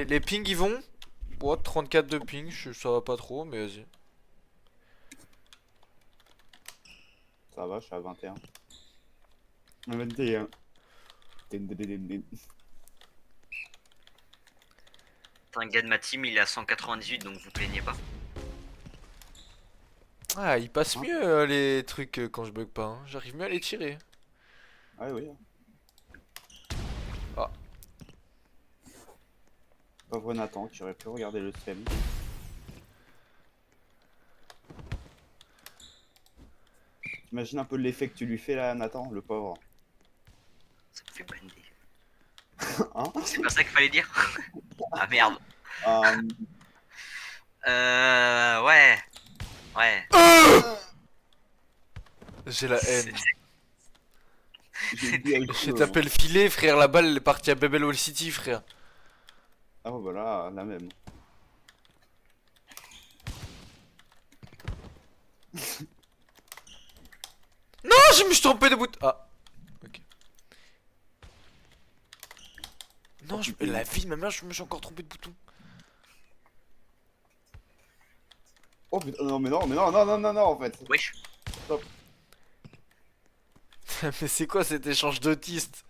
les pings ils vont. What, 34 de ping, ça va pas trop, mais vas-y. Ça va, je suis à 21. 21. Din, din, din, din. Un gars de ma team, il est à 198, donc vous plaignez pas. Ah, il passe Hein? mieux les trucs quand je bug pas. Hein. J'arrive mieux à les tirer. Ouais, oui. Ah. Pauvre Nathan qui aurait pu regarder le stream. Imagine un peu l'effet que tu lui fais là, Nathan, le pauvre. Ça me fait bander. Hein? C'est pas ça qu'il fallait dire. Ah merde. Euh, Ouais. Ouais. J'ai la haine. j'ai dit avec J'ai tapé le filet, frère. La balle elle est partie à Babel Wall City, frère. Ah voilà, la même. Non, je me suis trompé de bout. Ah. Ok. Non, la vie de ma mère, je me suis encore trompé de bouton. Oh putain, non mais non, mais non, non, non, non, non, en fait. Wesh. Mais c'est quoi cet échange d'autistes?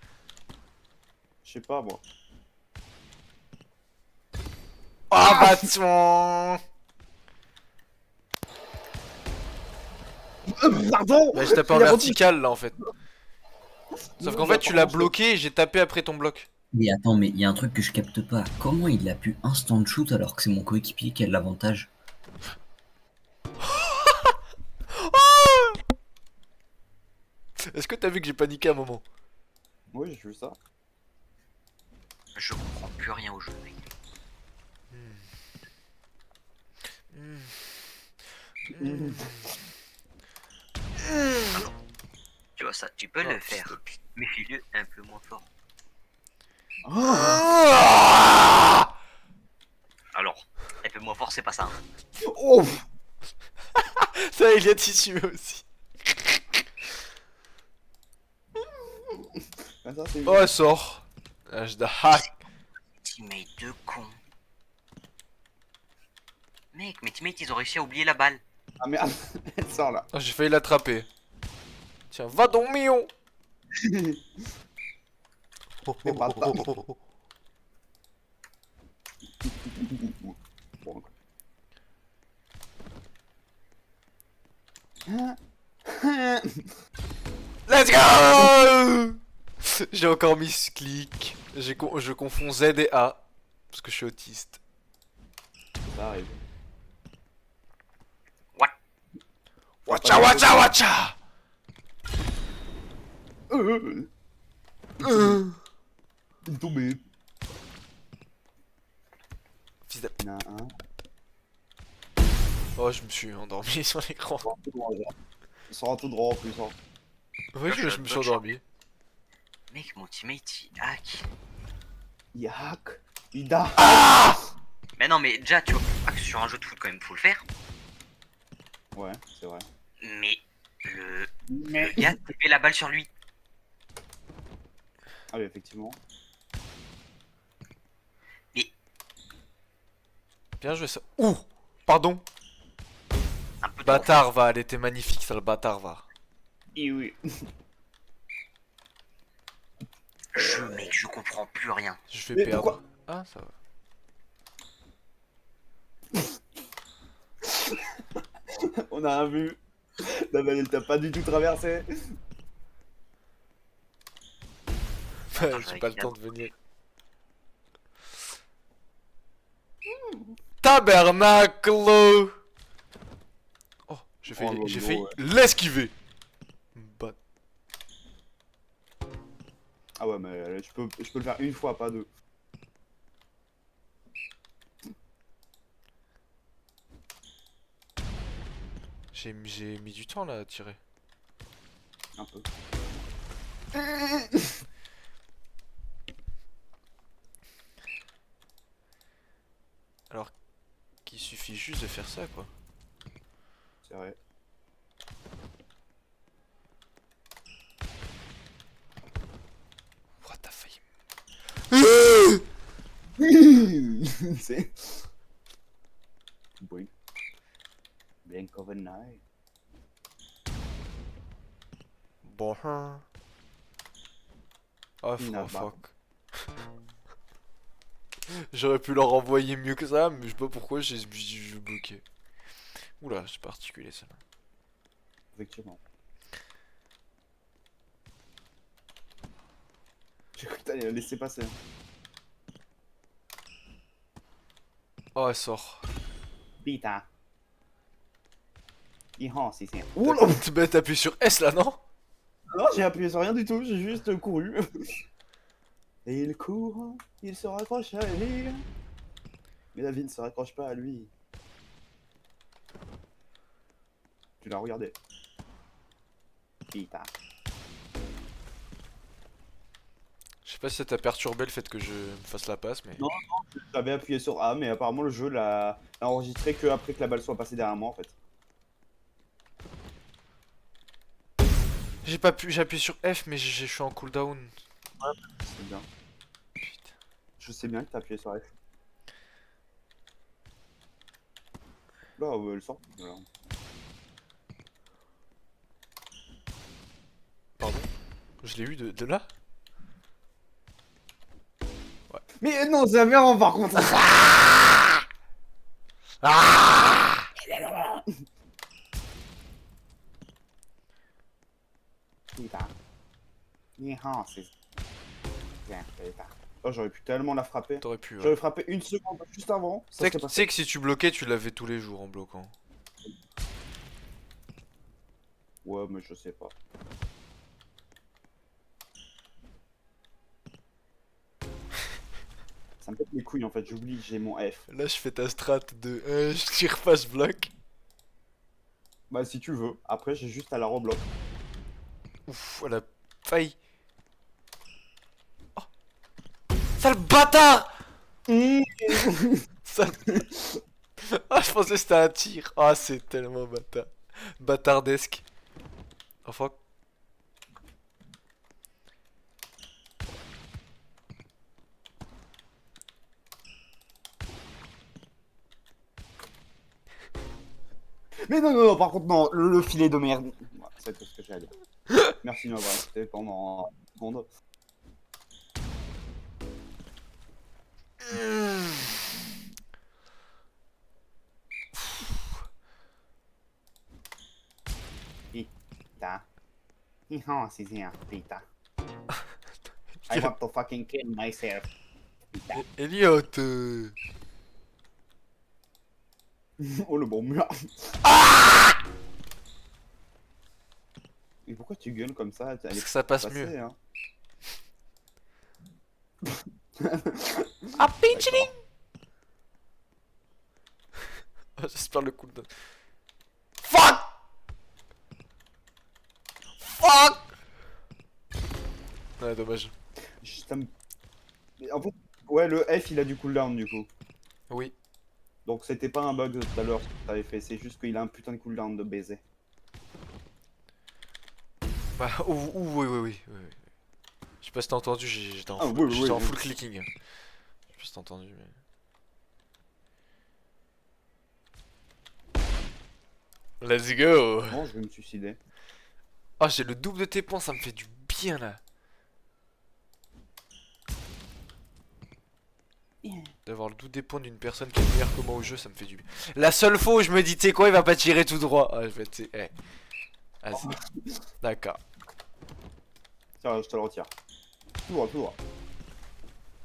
Je sais pas moi. Ah bah tiens. Pardon. Bah j'ai tapé en Il a vertical là en fait. Sauf qu'en Non, fait tu l'as bloqué et j'ai tapé après ton bloc. Mais attends, mais il y a un truc que je capte pas. Comment il a pu instant shoot alors que c'est mon coéquipier qui a l'avantage? Est-ce que t'as vu que j'ai paniqué à un moment? Oui, j'ai vu ça. Je comprends plus rien au jeu, mec. Tu vois ça, tu peux Oh, le faire. Mais fais-le un peu moins fort. Alors, un peu moins fort, c'est pas ça. Hein. Oh. Ça il y a tissu aussi. Ah, ça, c'est... Oh elle sort. Je hack. Teammate de con. Mec, mes teammates, ils ont réussi à oublier la balle. Ah merde, elle sort là. Oh, j'ai failli l'attraper. Tiens, va donc mignon. C'est pas ça. Bon. Let's go. J'ai encore mis ce clic. Je confonds Z et A. Parce que je suis autiste. Ça arrive. What? Watcha watcha watcha. Il est tombé. Fils de... Il y en a un. Oh je me suis endormi sur l'écran. Il sort tout droit en plus. Hein. Oui je me suis endormi. Mec, mon teammate, il hack. Il hack. Il da. Mais non, mais déjà, tu vois, sur un jeu de foot, quand même, faut le faire. Ouais, c'est vrai. Mais le gars fait la balle sur lui. Ah oui, effectivement. Bien joué ça. Ouh. Pardon. Un peu trop. Bâtard va, elle était magnifique ça le bâtard va. Et oui. Mec, je comprends plus rien. Je vais Mais perdre. pourquoi Ah ça va. On a un vu. La balle, elle t'a pas du tout traversé. Attends, J'ai pas le regarde. temps de venir. Tabernacle. Oh, j'ai failli, Oh, j'ai lolo, failli ouais. l'esquiver. Bah, Ah ouais, mais je peux le faire une fois, pas deux. j'ai mis du temps là à tirer. Un peu. Alors qu'il suffit juste de faire ça quoi. C'est vrai. What t'as failli. C'est. Boing. Blink of an eye. Bon. Oh, Nah, fuck. J'aurais pu leur envoyer mieux que ça, mais je sais pas pourquoi j'ai bloqué. Oula, c'est particulier ça. Effectivement. J'ai cru que t'allais la laisser passer. Oh, elle sort. Putain. Si c'est. Oula! T'appuies sur S là, non? Non, j'ai appuyé sur rien du tout, j'ai juste couru. Et il court, il se raccroche à elle. Mais la vie ne se raccroche pas à lui. Tu l'as regardé. Putain. Je sais pas si ça t'a perturbé le fait que je me fasse la passe, mais. Non. J'avais appuyé sur A, mais apparemment le jeu l'a enregistré que après que la balle soit passée derrière moi en fait. J'ai pas pu, j'ai appuyé sur F, mais je suis en cooldown. C'est bien. Putain. Je sais bien que t'as appuyé sur F. Là, elle sort. Voilà. Pardon? Je l'ai eu de là? Mais non, c'est aberrant par contre. Ah! Putain. C'est. Bien, putain. Oh, j'aurais pu tellement la frapper. T'aurais pu, ouais. J'aurais frappé une seconde juste avant. Ça serait Tu passé. sais que si tu bloquais, tu l'avais tous les jours en bloquant. Ouais, mais je sais pas. Ça me pète les couilles en fait, j'oublie que j'ai mon F. Là, je fais ta strat de je tire pas, je bloque. Bah, si tu veux. Après, j'ai juste à la rebloquer. Ouf, elle a failli. Oh. Sale bâtard! Sale... Ah, je pensais que c'était un tir. Ah, c'est tellement bâtard. Bâtardesque. Oh fuck. Mais non, non, non, par contre, non, le filet de merde. Ouais, c'est tout ce que j'ai à dire. Merci de m'avoir écouté pendant une seconde. Putain. C'est bien, putain. I want to fucking kill myself. Putain. Elliot. Oh, le bon mur. Et pourquoi tu gueules comme ça? Parce que ça passe Passer, mieux. hein. Ah, pinching! J'espère le cooldown. Fuck! Fuck! Ouais, dommage. Ça me- Mais en fait, ouais, le F il a du cooldown du coup. Oui. Donc c'était pas un bug de tout à l'heure ce que t'avais fait, c'est juste qu'il a un putain de cooldown de baiser. Bah, oui, oui, oui, oui. Je sais pas si t'as entendu, j'étais en, Ah, full, oui, oui, j'étais en oui. full clicking. Je sais pas si t'as entendu, mais. Let's go! Bon, je vais me suicider. Ah, j'ai le double de tes points, ça me fait du bien là. D'avoir le double des points d'une personne qui est meilleure que moi au jeu, ça me fait du bien. La seule fois où je me dis, tu sais quoi, il va pas tirer tout droit. Ah, je vais, tu sais, Vas-y. D'accord. Tiens, je te le retire. Toujours, toujours.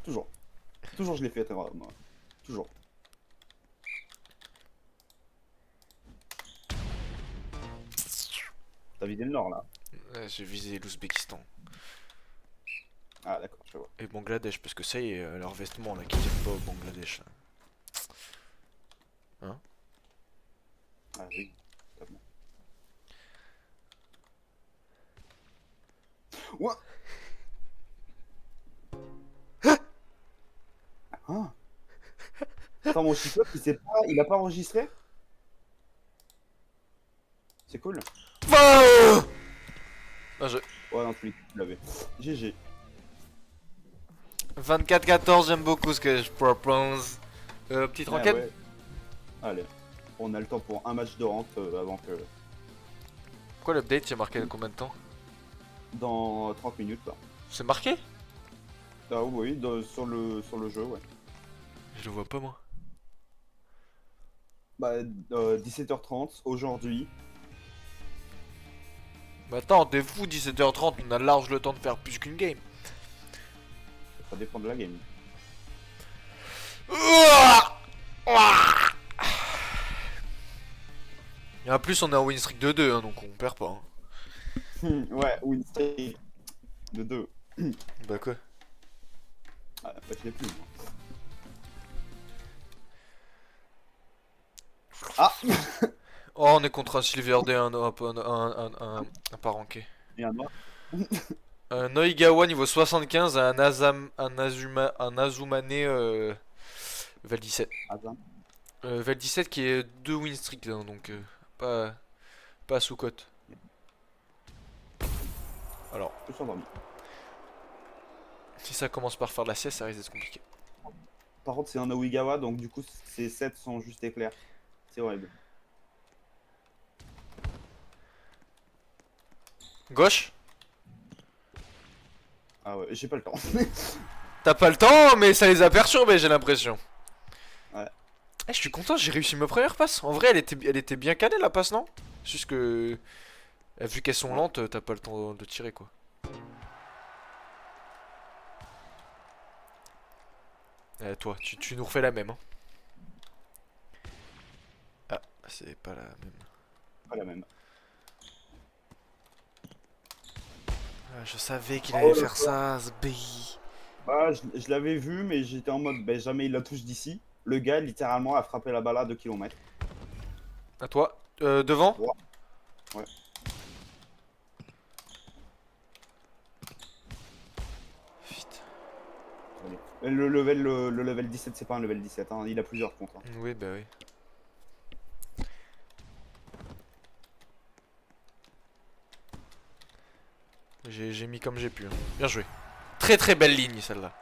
Toujours. Toujours je l'ai fait, moi. Toujours. T'as vidé le nord là. Ouais, j'ai visé l'Ouzbékistan. Ah d'accord, je vois. Et Bangladesh, parce que ça y est, leurs vêtements là qui viennent pas au Bangladesh. Là. Hein? Ah oui, totalement. What? Ah. Attends, mon chiffre, il a pas enregistré? C'est cool. Ah, je... Ouais, non, tu l'avais. GG. 24-14, j'aime beaucoup ce que je propose. Petite Ah enquête. ouais. Allez, on a le temps pour un match de rente avant que... Pourquoi l'update c'est marqué combien de temps? Dans 30 minutes, là. C'est marqué? Ah oui, sur le jeu, ouais. Je le vois pas moi. Bah, 17h30, aujourd'hui. Mais attends, t'es fou, 17h30, on a large le temps de faire plus qu'une game. Ça dépend de la game. Et en plus, on est en win streak de 2, hein, donc on perd pas. Hein. Ouais, win streak de 2. Bah quoi? Ah, bah, je l'ai plus, moi. Ah. Oh, on est contre un Silver Day, un pas ranké. Et un noir. Un Noigawa niveau 75, un Azumane Val 17. Attends. Val 17 qui est 2 win streak, hein, donc pas sous cote. Alors, Je suis endormi. si ça commence par faire de la sieste, ça risque d'être compliqué. Par contre, c'est un Oigawa, donc du coup, ces 7 sont juste éclairs. C'est horrible. Gauche? Ah ouais, j'ai pas le temps. T'as pas le temps, mais ça les a perturbés, j'ai l'impression. Ouais. Eh, je suis content, j'ai réussi ma première passe. En vrai, elle était bien calée la passe, non? Juste que, vu qu'elles sont lentes, t'as pas le temps de tirer, quoi. Toi, tu nous refais la même, hein. Ah, c'est pas la même. Pas la même. Ah, je savais qu'il Oh, allait le faire ça, ce BI. Ah, je l'avais vu, mais j'étais en mode, ben jamais il la touche d'ici. Le gars, littéralement, a frappé la balle à 2 km. À toi. Devant? Ouais. Ouais. Putain. Le level 17, c'est pas un level 17, hein. Il a plusieurs comptes. Hein. Oui, bah oui. J'ai mis comme j'ai pu. Hein. Bien joué. Très très belle ligne celle-là.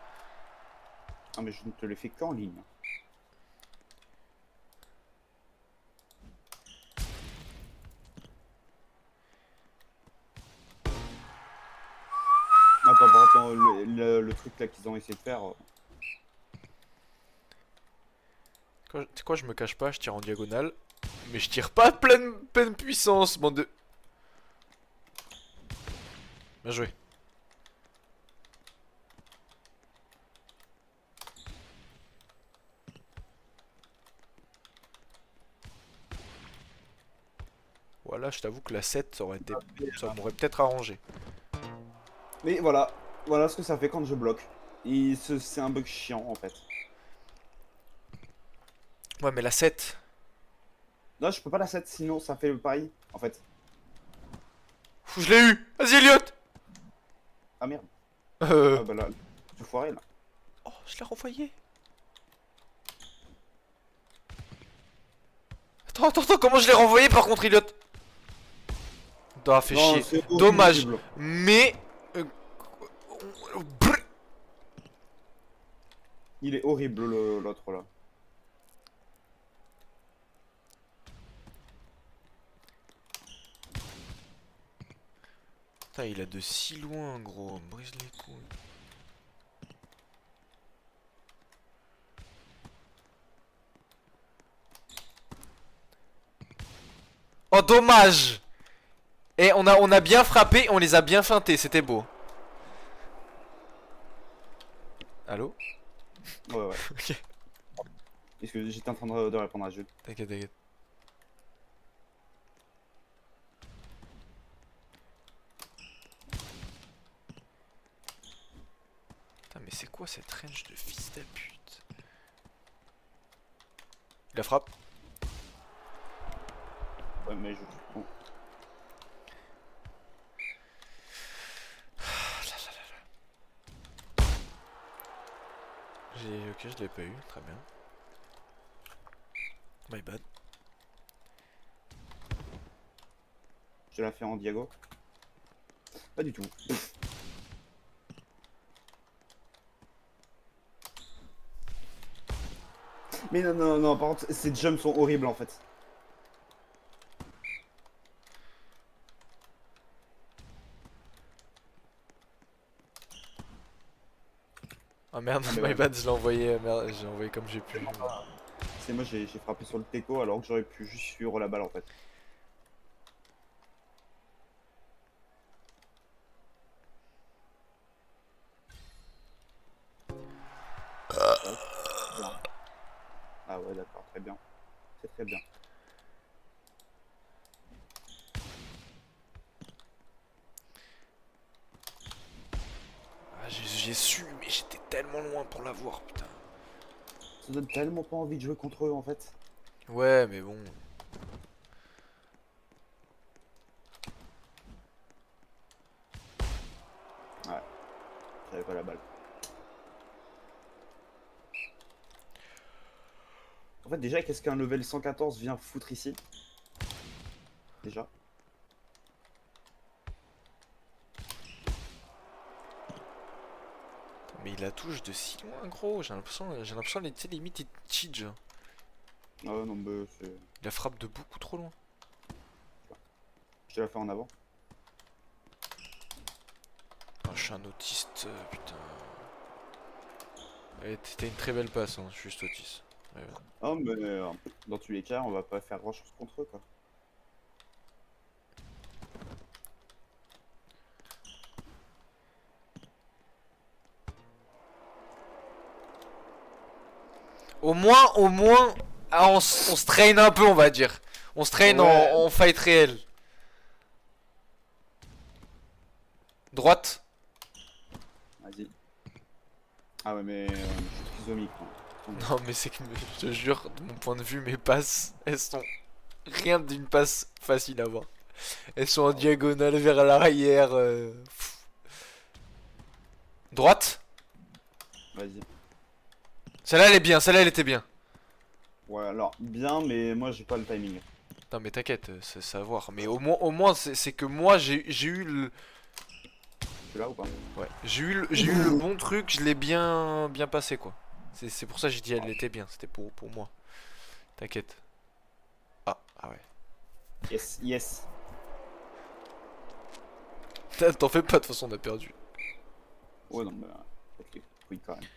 Ah, mais je ne te l'ai fait qu'en ligne. Attends, le truc là qu'ils ont essayé de faire. Tu sais quoi, je me cache pas, je tire en diagonale. Mais je tire pas à pleine puissance, bande de... Bien joué. Voilà, je t'avoue que la 7, ça m'aurait peut-être arrangé. Mais voilà, voilà ce que ça fait quand je bloque. C'est un bug chiant en fait. Ouais, mais la 7... Non, je peux pas la 7, sinon ça fait pareil en fait. Je l'ai eu. Vas-y, Elliot. Ah merde. Euh... Ah bah là, je foiré là. Oh, je l'ai renvoyé. Attends, comment je l'ai renvoyé par contre, Elliot? Ah, fait Non, chier. c'est horrible, Dommage. ce bloc. Mais... brr. Il est horrible l'autre là. Putain, il a de si loin, gros. Brise les couilles. Oh, dommage. Et on a bien frappé, on les a bien feintés, c'était beau. Allô? Ouais. Ok. Parce que j'étais en train de répondre à Jules. T'inquiète. Putain, mais c'est quoi cette range de fils de pute? Il la frappe. Ouais, mais je. Bon. Ok, je l'ai pas eu, très bien. My bad. Je l'ai fait en diago. Pas du tout. Mais non, non, non, par contre, ces jumps sont horribles en fait. Ah merde, Ah, mais my ouais. bad, je l'ai envoyé, merde, j'ai envoyé comme j'ai pu. C'est moi, j'ai frappé sur le teco alors que j'aurais pu juste suivre la balle en fait. Bien. Ah ouais, d'accord, très bien. C'est très bien. Ah, j'ai su, mais j'étais tellement loin pour l'avoir, putain. Ça donne tellement pas envie de jouer contre eux en fait. Ouais, mais bon. Ouais, j'avais pas la balle. En fait, déjà, qu'est-ce qu'un level 114 vient foutre ici? Déjà. Mais il la touche de si loin, gros. J'ai l'impression, tu sais, limite, il cheat, genre. Ah ouais, non, bah, c'est. Il la frappe de beaucoup trop loin. Je te la fais en avant. Ah, je suis un autiste, putain. Ouais, t'as une très belle passe, hein, je suis juste autiste. Ouais, ouais. Ah, mais dans tous les cas, on va pas faire grand chose contre eux quoi. Au moins, ah, on se traîne un peu, on va dire. On se traîne Ouais. en fight réel. Droite. Vas-y. Ah ouais, mais je suis trisomique. Hein. Non, mais c'est que, je te jure, de mon point de vue, mes passes, elles sont rien d'une passe facile à voir. Elles sont en diagonale vers l'arrière. Droite. Vas-y. Celle-là, elle est bien, celle-là, elle était bien. Ouais, alors, bien, mais moi j'ai pas le timing. Non, mais t'inquiète, c'est ça à voir. Mais au moins c'est que moi, j'ai eu le. Tu là ou pas? Ouais, j'ai eu le bon truc, je l'ai bien passé, quoi. C'est pour ça que j'ai dit elle était bien, c'était pour moi. T'inquiète. Ah ouais. Yes, yes. T'en fais pas, de toute façon, on a perdu. Ouais, non, mais. Ok, oui, quand même.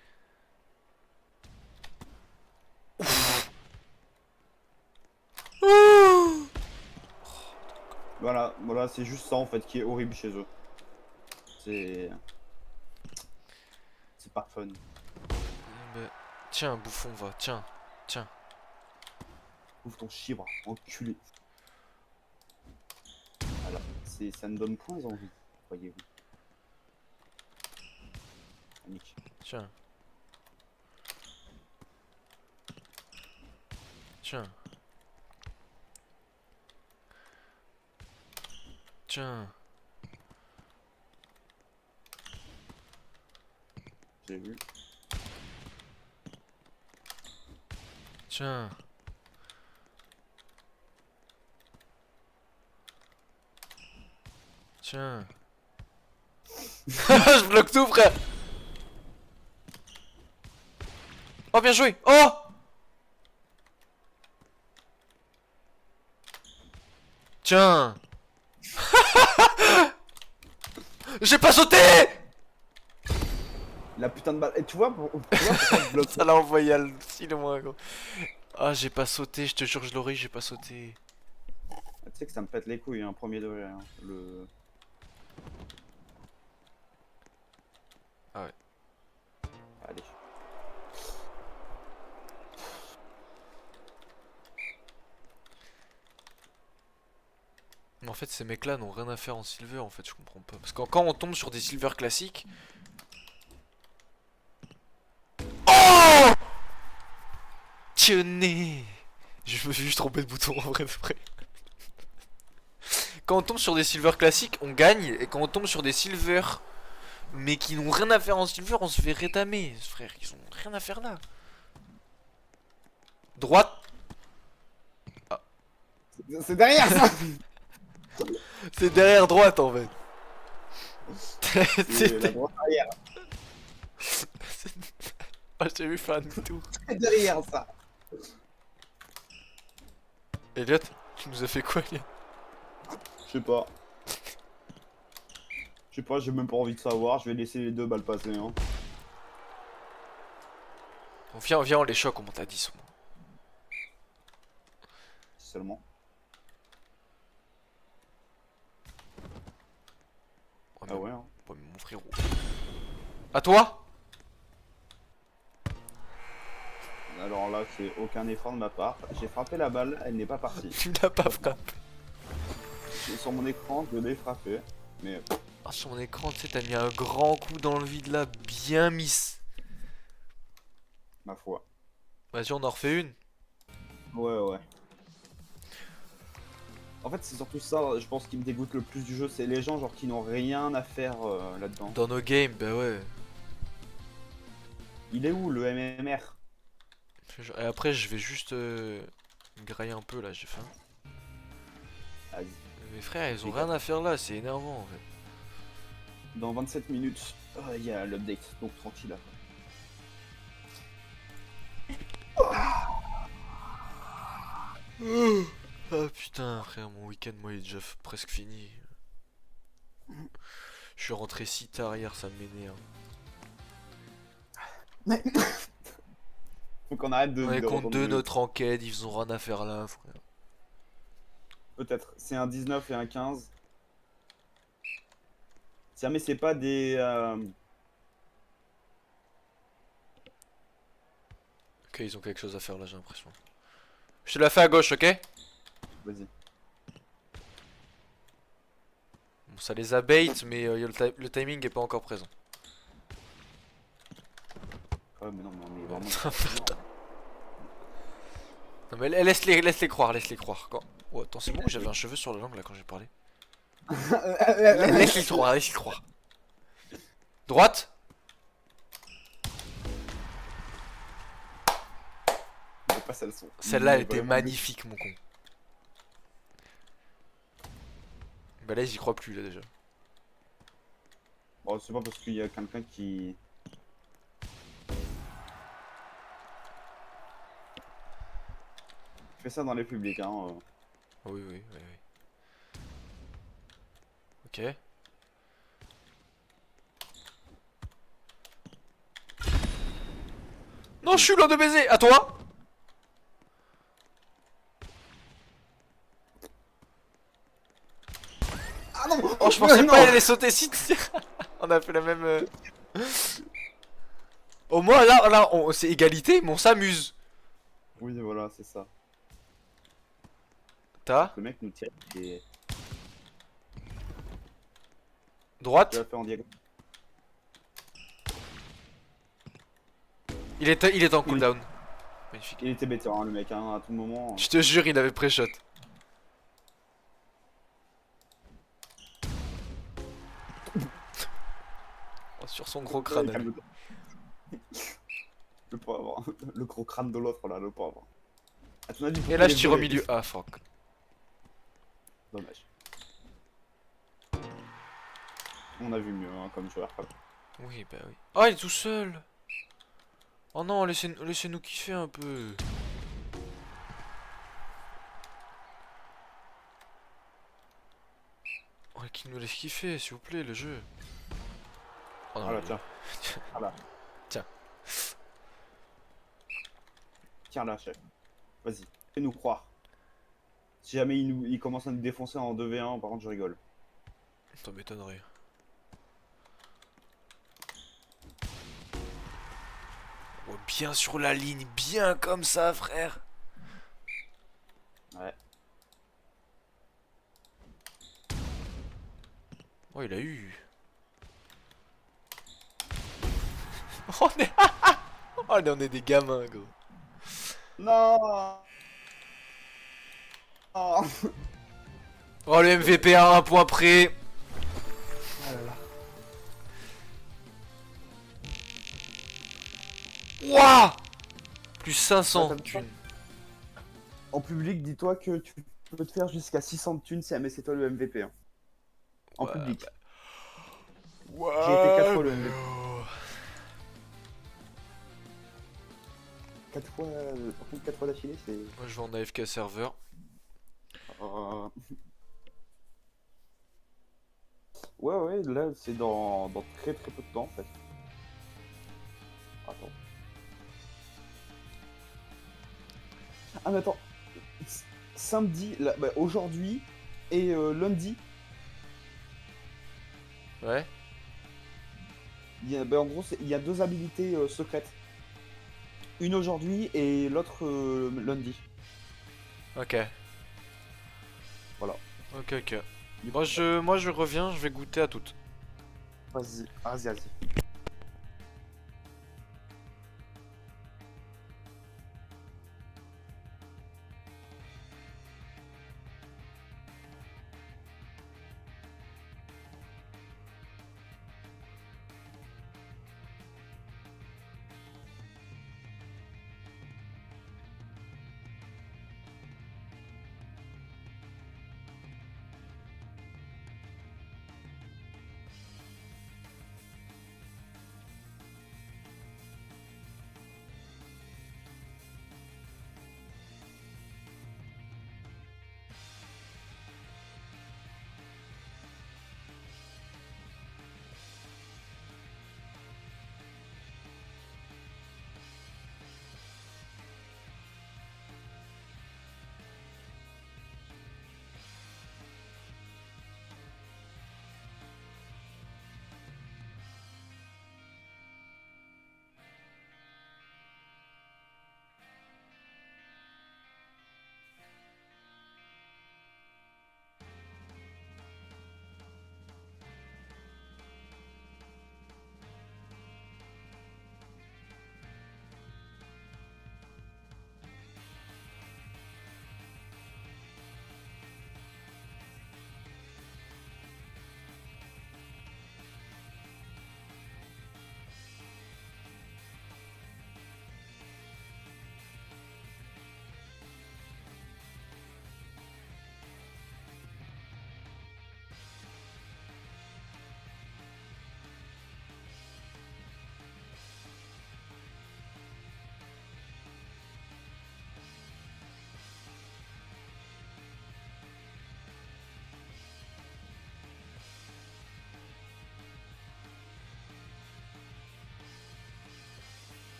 Voilà, voilà, c'est juste ça en fait qui est horrible chez eux. C'est. C'est pas fun. Mais- Tiens, bouffon, va, tiens. Ouvre ton chibre, enculé. Voilà, ça ne donne point envie, voyez-vous. Nick. Tiens. Tiens. Tiens. J'ai vu. Tiens. Tiens. Je bloque tout, frère. Oh, bien joué. Oh. Tiens. J'ai pas sauté. La putain de balle. Et tu vois, tu vois pourquoi je bloque? Ça l'a envoyé si loin, gros. Ah, j'ai pas sauté, je te jure, je l'aurais, j'ai pas sauté. Tu sais que ça me pète les couilles, hein, premier degré. Hein, le. Ah ouais. Allez. Mais en fait, ces mecs-là n'ont rien à faire en silver, en fait, je comprends pas. Parce que quand on tombe sur des silver classiques. Oh! Tenez! Je me suis juste trompé de bouton en vrai de vrai. Quand on tombe sur des silver classiques, on gagne. Et quand on tombe sur des silver, mais qui n'ont rien à faire en silver, on se fait rétamer. Frère, ils ont rien à faire là. Droite. C'est derrière ça. C'est derrière droite en fait. C'est la C'était. droite arrière. Oh, j'ai vu faire un tour. C'est derrière ça. Elliot, tu nous as fait quoi, Elliot? Je sais pas. Je sais pas, j'ai même pas envie de savoir. Je vais laisser les deux balles passer. Hein. Bon, viens, on les choque, on monte à 10 au moins. Seulement. Ouais, Ah ouais. Hein. mais mon frérot. À toi? Alors là, c'est aucun effort de ma part. J'ai frappé la balle, elle n'est pas partie. Tu l'as pas frappé. Sur mon écran, je l'ai frappé. Mais Ah, sur mon écran, tu sais, t'as mis un grand coup dans le vide là, bien mis. ma foi. Vas-y, on en refait une. Ouais, ouais. En fait, c'est surtout ça, je pense, qui me dégoûte le plus du jeu. C'est les gens genre qui n'ont rien à faire là-dedans. Dans nos games, bah ouais. Il est où le MMR? Et après, je vais juste grailler un peu là, j'ai faim. Vas-y. Mes frères, ils ont rien à faire là, c'est énervant en fait. Dans 27 minutes, il y a l'update, donc tranquille. Ah putain, frère, mon week-end, moi, il est déjà presque fini. Je suis rentré si tard hier, ça m'énerve. Faut qu'on arrête de. On est de contre retourner deux le- notre enquête, ils ont rien à faire là, frère. Peut-être. C'est un 19 et un 15. Si jamais c'est pas des. Ok, ils ont quelque chose à faire là, j'ai l'impression. Je te la fais à gauche, ok? Vas-y. Bon, ça les a bait, mais le timing est pas encore présent. Ouais, mais non, mais on est vraiment. Non mais laisse-les croire, laisse-les croire. Quand... Oh, attends, c'est bon, j'avais un cheveu sur la langue là quand j'ai parlé. Laisse-les croire, laisse-les croire. Droite? Je sais pas si elles sont. Celle-là, elle Mais était vraiment, magnifique, mon con. Bah là, ils y croient plus, là, déjà. Bon, c'est pas parce qu'il y a quelqu'un qui. fait ça dans les publics, hein. Oui, oui, oui, oui. Ok. Non, je suis loin de baiser. À toi. Ah non! Oh, je pensais non pas aller sauter si. On a fait la même. Au moins, là, c'est égalité, mais on s'amuse. Oui, voilà, c'est ça. T'as Le mec nous tire et. Tu droite. l'as fait en diagonale. Il est en cooldown. Magnifique. Il était bête, hein, le mec, hein, à tout moment. Je te jure, il avait pré-shot. Oh, sur son gros crâne. à lui. Calme-toi. Le pauvre. Le gros crâne de l'autre, là, le pauvre. À ton avis, Et pourquoi là, il je est tire au volé milieu. Ah, fuck. Dommage. On a vu mieux, hein, comme joueur. Oui, bah oui. Oh, il est tout seul. Oh non, laissez-nous kiffer un peu. Oh, qu'il nous laisse kiffer, s'il vous plaît, le jeu. Oh non, Voilà, le- tiens. Voilà. Tiens. Tiens là, chef. Vas-y, fais-nous croire. Si jamais il commence à nous défoncer en 2v1, par contre, je rigole. Ça m'étonnerait. Oh, bien sur la ligne, bien comme ça, frère. Ouais. Oh, il a eu. On est... oh, on est des gamins, gros. Non. Oh. Oh, le MVP à un point près. Ah là là. Wouah. Plus 500 Ah, t'as vu ça thunes. En public, dis-toi que tu peux te faire jusqu'à 600 de thunes si jamais c'est toi le MVP. Hein. En Ouais, public. Ouais, J'ai été 4 fois le mais MVP. 4 fois, par contre 4 fois d'affilée, c'est... Moi je vais en AFK serveur. Euh, Ouais, ouais, là, c'est dans très très peu de temps, en fait. Attends. Ah, mais attends. Samedi, là, bah, aujourd'hui et lundi, Ouais. bah, en gros, il y a 2 habilités secrètes. Une aujourd'hui et l'autre lundi. Ok. Voilà. Ok, ok. Du coup, Moi je reviens, je vais goûter à toutes. vas-y, vas-y, vas-y.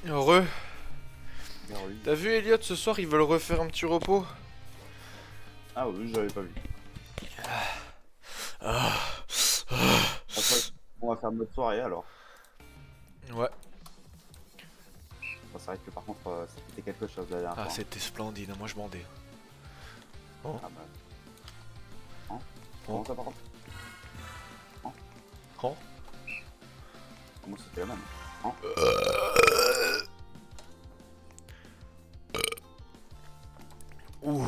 Heureux. Ah oui. T'as vu Elliot ce soir, ils veulent refaire un petit repos. Ah oui, j'avais pas vu. Ah. Après, on va faire notre soirée alors. Ouais. Bon, c'est vrai que par contre, c'était quelque chose la dernière Ah fois. c'était splendide, moi je bandais. Ah bah. Hein? Comment ça par contre? Oh. Moi c'était la même. Hein? Ouh.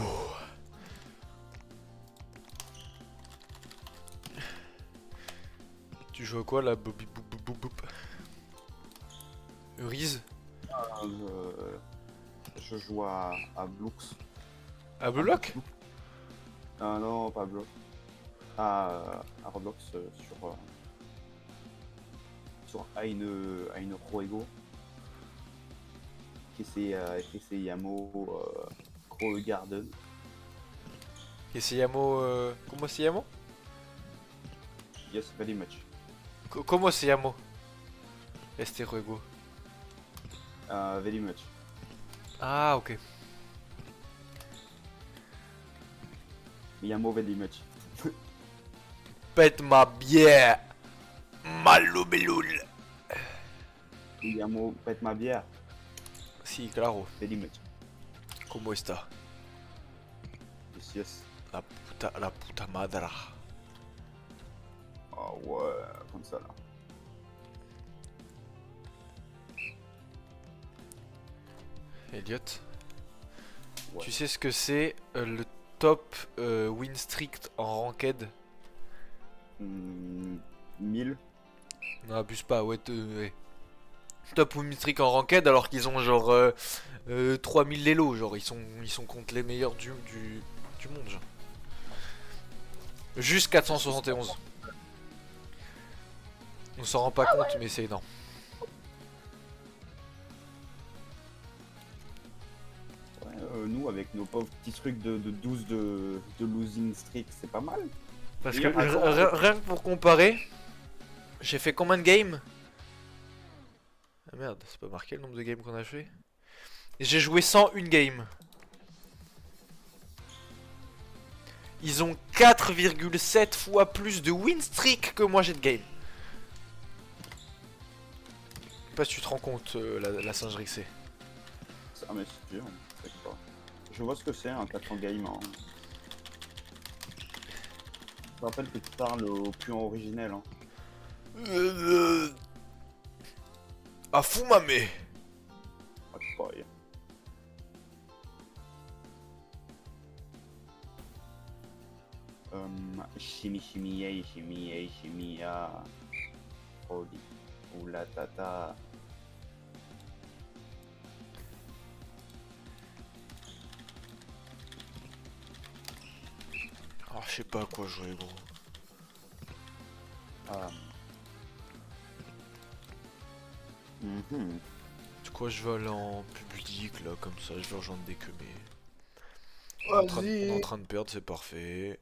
Tu joues à quoi là, Bobby Boop Boop Boop Boop? Riz? Je joue à Blooks. À Block? Ah non, pas Blooks. À Roblox sur Eine Juego. Que se llamo Crow Garden. Et se llamo... Comment se llamo? Yes, very much. Comment se llamo? Este juego. Very much. Ah ok. Me llamo very much. Pète ma bière. Maloubeloul. Me llamo Pet ma bière. Si, claro. Very much. ¿Cómo está? Yes, yes. La puta madre. Ah ouais, comme ça là. Elliot, Ouais. tu sais ce que c'est le top win streak en ranked? 1000. Non, abuse pas, ouais, ouais. Top win streak en ranked alors qu'ils ont genre 3000 lélos, genre ils sont contre les meilleurs du monde, genre. Juste 471. On s'en rend pas compte, mais c'est énorme. Ouais, nous, avec nos pauvres petits trucs de 12 de losing streak, c'est pas mal. Parce Et que attends, rien que pour comparer, j'ai fait combien de games? Ah merde, c'est pas marqué le nombre de games qu'on a fait. J'ai joué 101 games. Ils ont 4,7 fois plus de win streak que moi j'ai de game. Je sais pas si tu te rends compte la singerie que c'est. Ah, mais c'est dur, t'inquiète pas. Je vois ce que c'est un 400 game. Hein. Je te rappelle que tu parles au plus originel. Hein. À fou mamé. Ah, c'est pareil. Chimie, chimie, chimie, chimie, Holy. Oula tata. Oh, je sais pas à quoi jouer, gros. C'est quoi, je vais aller en public là, comme ça, je vais rejoindre des queumés. On est en train de perdre, c'est parfait.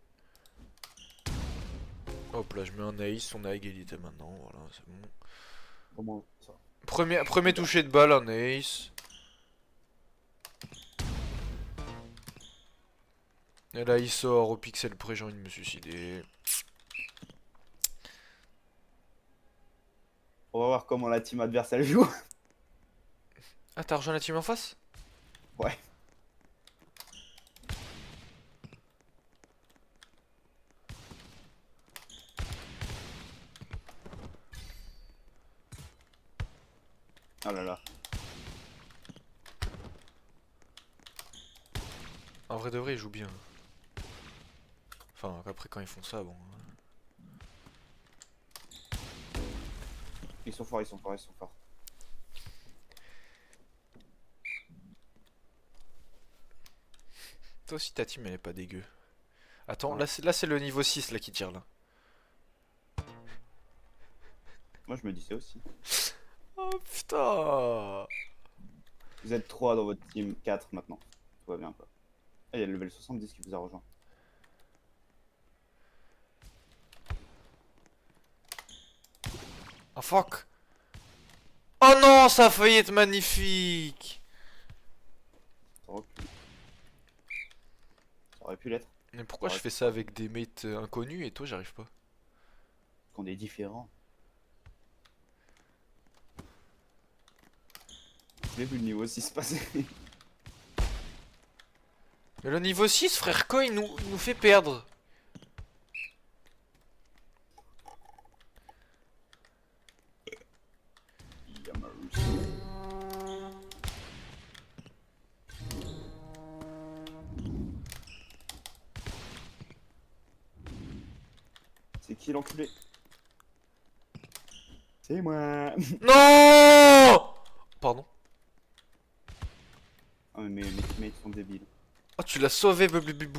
Hop là, je mets un ace, on a égalité maintenant, voilà, c'est bon. Comment ça? Premier toucher de balle, un ace. Et là, il sort au pixel près, j'ai envie de me suicider. On va voir comment la team adverse elle joue. Ah, t'as rejoint la team en face? Ouais. Oh là là. En vrai de vrai, ils jouent bien. Enfin, après, quand ils font ça, bon. Ils sont forts, ils sont forts, ils sont forts. Toi aussi, ta team, elle est pas dégueu. Attends, Ouais. là, c'est le niveau 6 là qui tire là. Moi je me disais aussi. Oh putain! Vous êtes 3 dans votre team, 4 maintenant. Tout va bien quoi. Ah, il y a le level 70 qui vous a rejoint. Oh fuck! Oh non, ça a failli être magnifique. Ça aurait pu, ça aurait pu l'être. Mais pourquoi Ouais, je fais ça avec des mates inconnus et toi j'arrive pas? Parce qu'on est différents. J'ai vu le niveau 6 passer. Mais le niveau 6, frère, quoi, il nous fait perdre. C'est qui l'enculé? C'est moi. Non. Pardon. Ah mais mes teammates sont débiles. Oh, tu l'as sauvé, blablabla.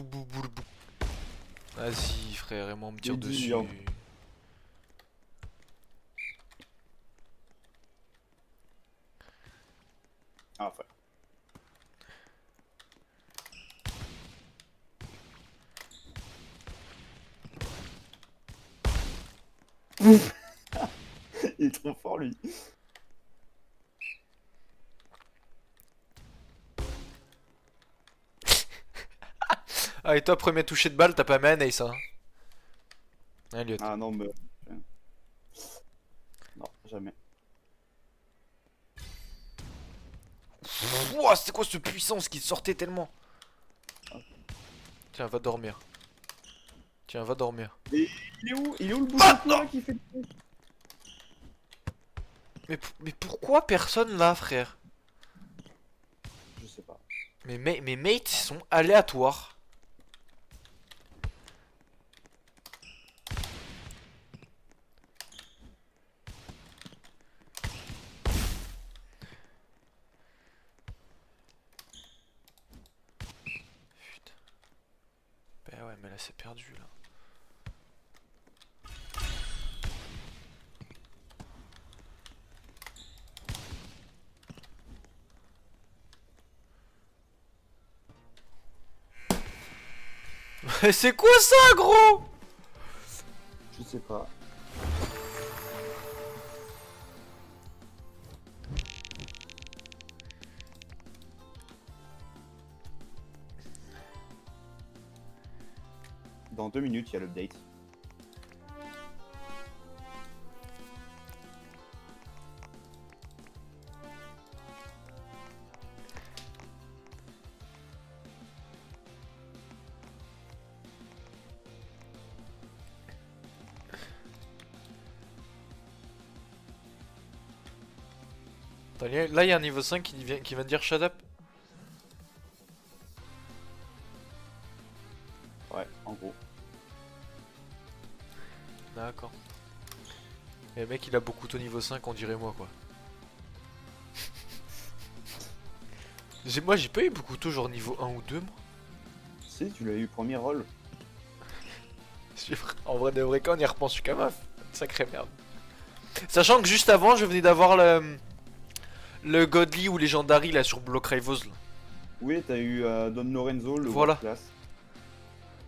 Vas-y, frère, et moi on me tire Il dit, dessus. viande. Ah frère. Il est trop fort lui. Ah, et toi, premier toucher de balle, t'as pas mis un ace, hein. Elliot. Ah non mais... Non, jamais. Wouah, c'était quoi cette puissance qui sortait tellement? Tiens, va dormir. Tiens, va dormir. Il est où? Il est où le bouton là qui fait le truc? Mais pourquoi personne là, frère? Je sais pas. Mes mates, ils sont aléatoires. Putain. Ben ouais, mais là c'est perdu là. Mais c'est quoi ça, gros? Je sais pas. Dans 2 minutes, il y a l'update. Attends, là il y a un niveau 5 qui vient de dire shut up. Ouais, en gros. D'accord. Et le mec il a beaucoup au niveau 5, on dirait moi quoi. Moi j'ai pas eu beaucoup tôt genre niveau 1 ou 2 moi. Si, tu l'as eu premier rôle. En vrai de vrai quand on y repense, je suis quand même une sacrée merde. Sachant que juste avant je venais d'avoir le Godly ou Legendary là sur Block Rivals là. Oui, t'as eu Don Lorenzo, le Voilà. World Class.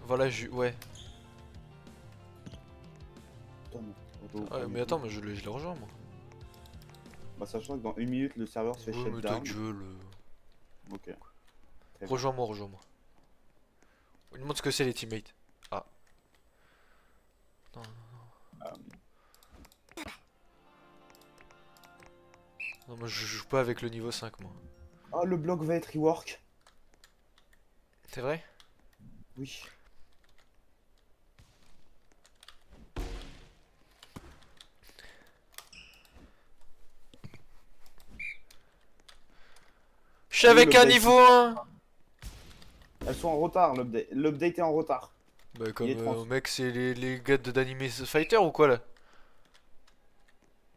Voilà, ouais. Putain, non. Ouais, mais attends, mais je l'ai rejoint moi. Bah, sachant que dans 1 minute, le serveur se fait Ouais, mais ta shutdown. gueule. Ok. Très bien. Rejoins-moi, rejoins-moi. Il me montre ce que c'est les teammates. Ah. Non, Euh, non, moi je joue pas avec le niveau 5 moi. Ah, le bloc va être rework. C'est vrai? Oui. Je suis avec un l'update. niveau 1. Elles sont en retard, l'update. L'update est en retard. Bah comme Il est trans- mec c'est les gars d'Anime Fighter ou quoi là?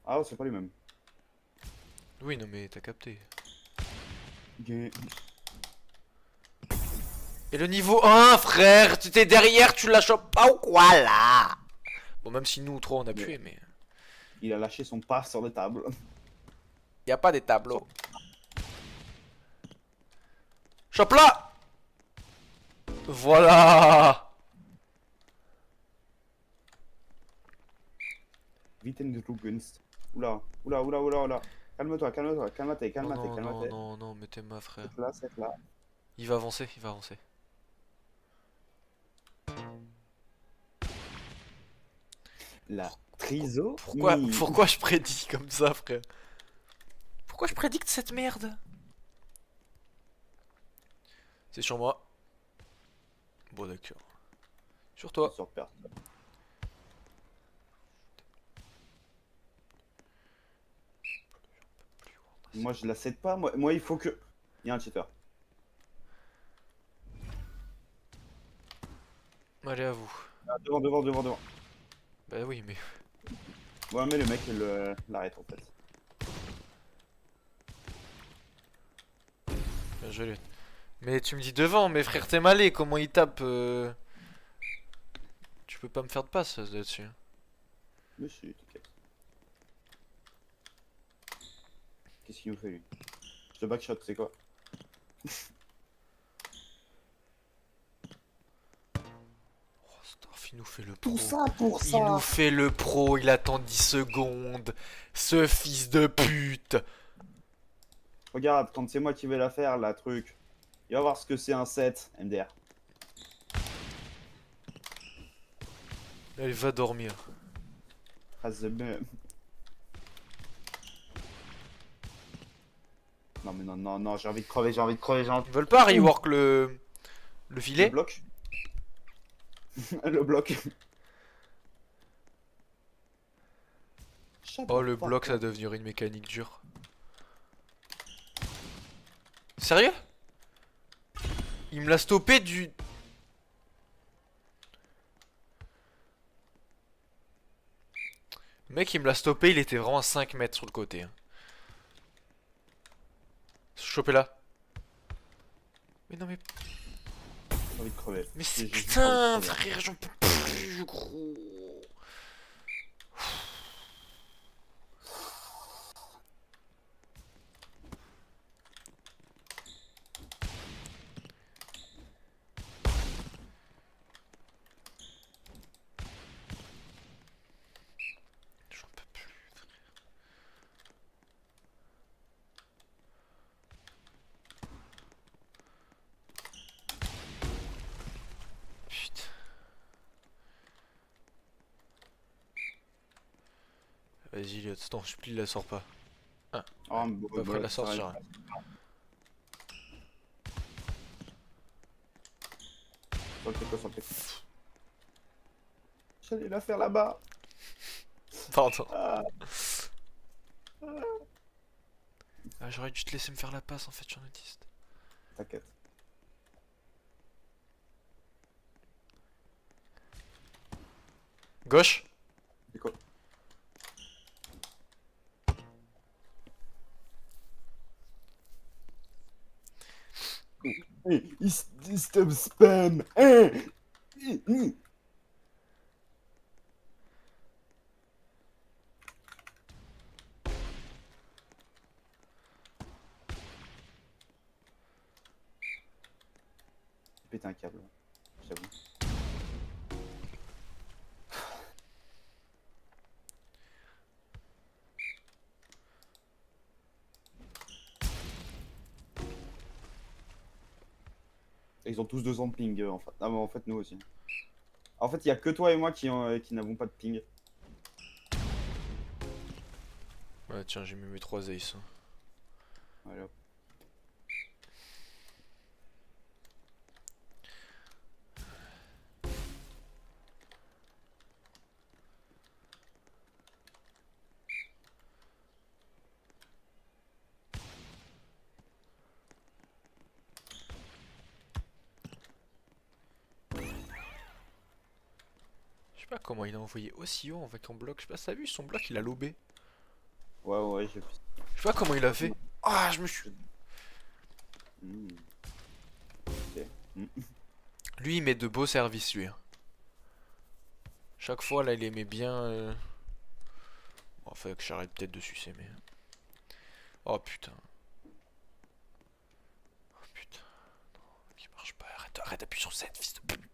Ah, c'est pas les mêmes. Oui non mais t'as capté. Ok. Et le niveau 1 frère, tu t'es derrière, tu la chopes pas ou quoi là? Bon même si nous trois on a pu mais... Il a lâché son pas sur les tables. Y a pas des tableaux. Chope là! Voilà! Vite and Gunst. Oula, oula, oula, oula, oula. Calme-toi, calme-toi, calme-toi, Non, calme-toi, non, non, calme-toi. non, non, mettez-moi, frère. C'est là, c'est là. Il va avancer, il va avancer. La triso. Pourquoi je prédis comme ça, frère? Pourquoi je prédicte cette merde? C'est sur moi. Bon, d'accord. Sur toi. Sur personne. Moi, je la cède pas. Moi, il faut que. Il y a un cheater. Allez, à vous. Ah, devant, devant, devant, devant. Bah oui, mais... Ouais, mais le mec, il l'arrête en fait. Bien joué. Mais tu me dis devant, mais frère, t'es malé, comment il tape Tu peux pas me faire de passe là-dessus. Mais si, t'inquiète. Qu'est-ce qu'il nous fait lui? Je te backshot, c'est quoi? Oh, Starf, il nous fait le pro. Tout ça pour Il nous fait le pro, il attend 10 secondes. Ce fils de pute. Regarde, quand c'est moi qui vais la faire, la truc. Il va voir ce que c'est un set, MDR. Elle va dormir. Phrase de même. Non mais non, non, non, j'ai envie de crever, j'ai envie de crever, j'ai envie Ils veulent pas rework le Le filet? bloc. Le bloc. Oh, le bloc, ça va devenir une mécanique dure. Sérieux? Il me l'a stoppé du... Le mec, il me l'a stoppé, il était vraiment à 5 mètres sur le côté. Hein. Chopé là. Mais non, mais... J'ai envie de crever. Mais c'est... J'ai juste Putain, envie de crever. frère, j'en peux plus, gros. J'en peux plus, frère. Putain. Vas-y, Elliot, attends, je plie, la sors pas. Oh, mais Pas près de la sortir. Sur le teco, sur le teco. J'allais la faire là-bas. Pardon. Ah. Ah, j'aurais dû te laisser me faire la passe en fait, je suis un autiste. T'inquiète. Gauche. Teco. Hey, it's system spam. Péter un câble, j'avoue. Ils ont tous 2 ans de ping en fait. Ah mais en fait nous aussi. En fait il y a que toi et moi qui n'avons pas de ping. Ouais, tiens, j'ai mis mes 3 aces. Hein. Allez, hop. Je sais pas comment il a envoyé aussi haut avec ton bloc. Je sais pas si t'as vu, son bloc il a lobé. Ouais ouais j'ai vu. Je sais pas comment il a fait. Ah, je me suis. Hmm. Ok. Hmm. Lui, il met de beaux services, lui. Hein. Chaque fois, là, il aimait bien. Bon, fait que j'arrête peut-être de sucer, mais. Oh putain. Oh putain. Non, qui marche pas. Arrête, arrête d'appuyer sur 7, fils de pute.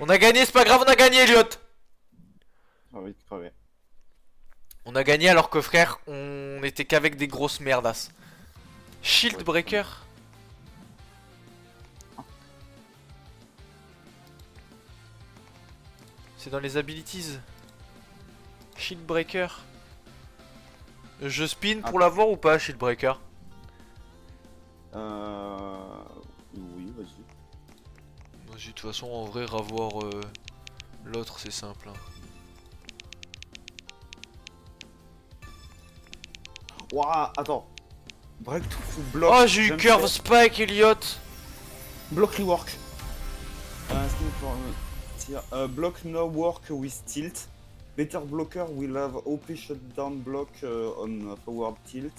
On a gagné, c'est pas grave, on a gagné, Elliot. Ah oui, crevé. On a gagné alors que frère, on était qu'avec des grosses merdas. Shield Breaker. C'est dans les abilities. Shield Breaker. Je spin pour l'avoir ou pas, Shield Breaker? Oui, vas-y. Vas-y, de toute façon, en vrai, ravoir l'autre, c'est simple. Hein. Ouah, attends. Breakthrough block. Oh, j'ai eu jump Curve set, Spike, Elliot. Block rework. Skill for, block no work with tilt. Better blocker will have OP shutdown block on forward tilt.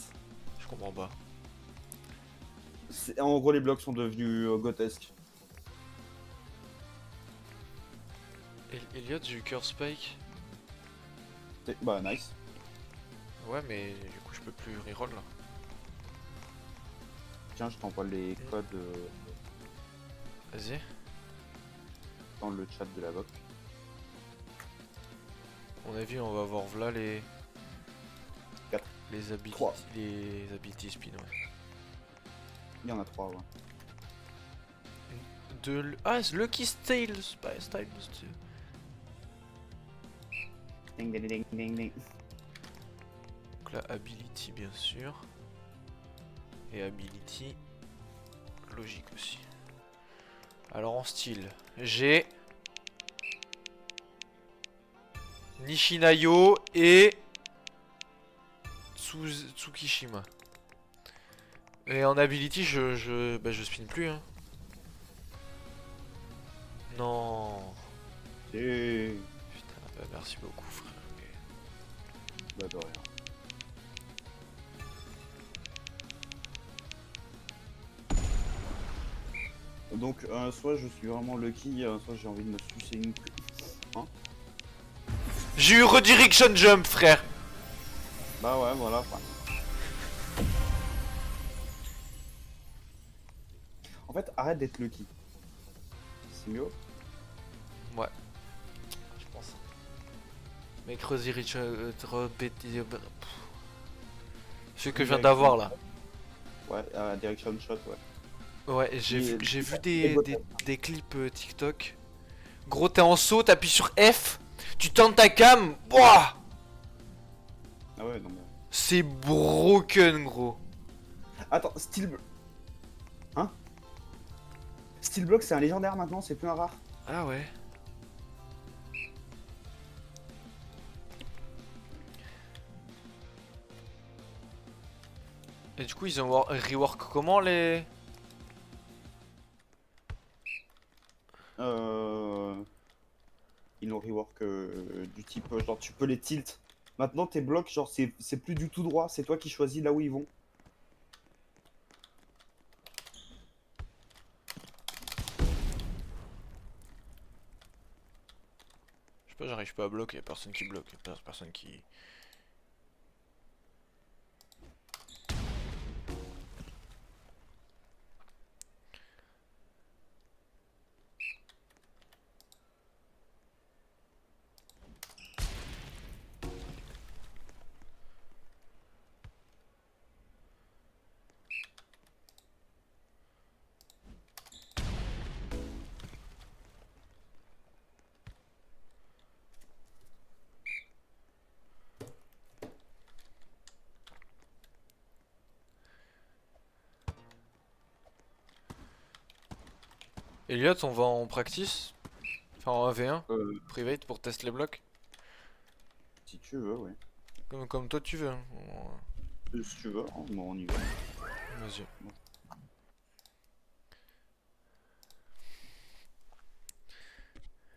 Je comprends pas. En gros, les blocs sont devenus grotesques. Elliot, j'ai eu Curve Spike. Bah, nice. Ouais, mais du coup, je peux plus reroll là. Tiens, je t'envoie les codes Vas-y. dans le chat de la VOC. À mon avis, on va avoir là les. 4. Les abilities. 3. Les ability spin, ouais. Il y en a 3, ouais. Ah, c'est Lucky Style Style. Ding ding ding ding ding. Donc là, ability bien sûr. Et ability logique aussi. Alors en style, j'ai Nishinayo et Tsukishima. Et en ability, je spin plus. Hein. Non. Et... Putain, bah merci beaucoup frère. Bah, de rien. Donc, soit je suis vraiment lucky, soit j'ai envie de me sucer une queue. Hein? J'ai eu Redirection Jump frère. Bah ouais, voilà. Enfin. En fait, arrête d'être lucky. C'est mieux. Ouais. Je pense. Mec, Redirection... Ce que je viens d'avoir là. Ouais, direction shot, ouais. Ouais, j'ai vu des des clips TikTok. Gros, t'es en saut, t'appuies sur F, tu tentes ta cam, boah. Ah ouais, non mais... C'est broken, gros. Attends, Steel... Hein? Steel Block, c'est un légendaire maintenant, c'est plus un rare. Ah ouais. Et du coup, ils ont rework comment les... Ils ont rework du type, genre tu peux les tilt. Maintenant tes blocs, genre c'est plus du tout droit, c'est toi qui choisis là où ils vont. Je sais pas, j'arrive pas à bloquer, y'a personne qui bloque, y'a personne qui... Elliot, on va en practice? Enfin en 1v1, private pour tester les blocs? Si tu veux, ouais. Comme toi tu veux. Hein. Si tu veux, hein, bon, on y va. Vas-y.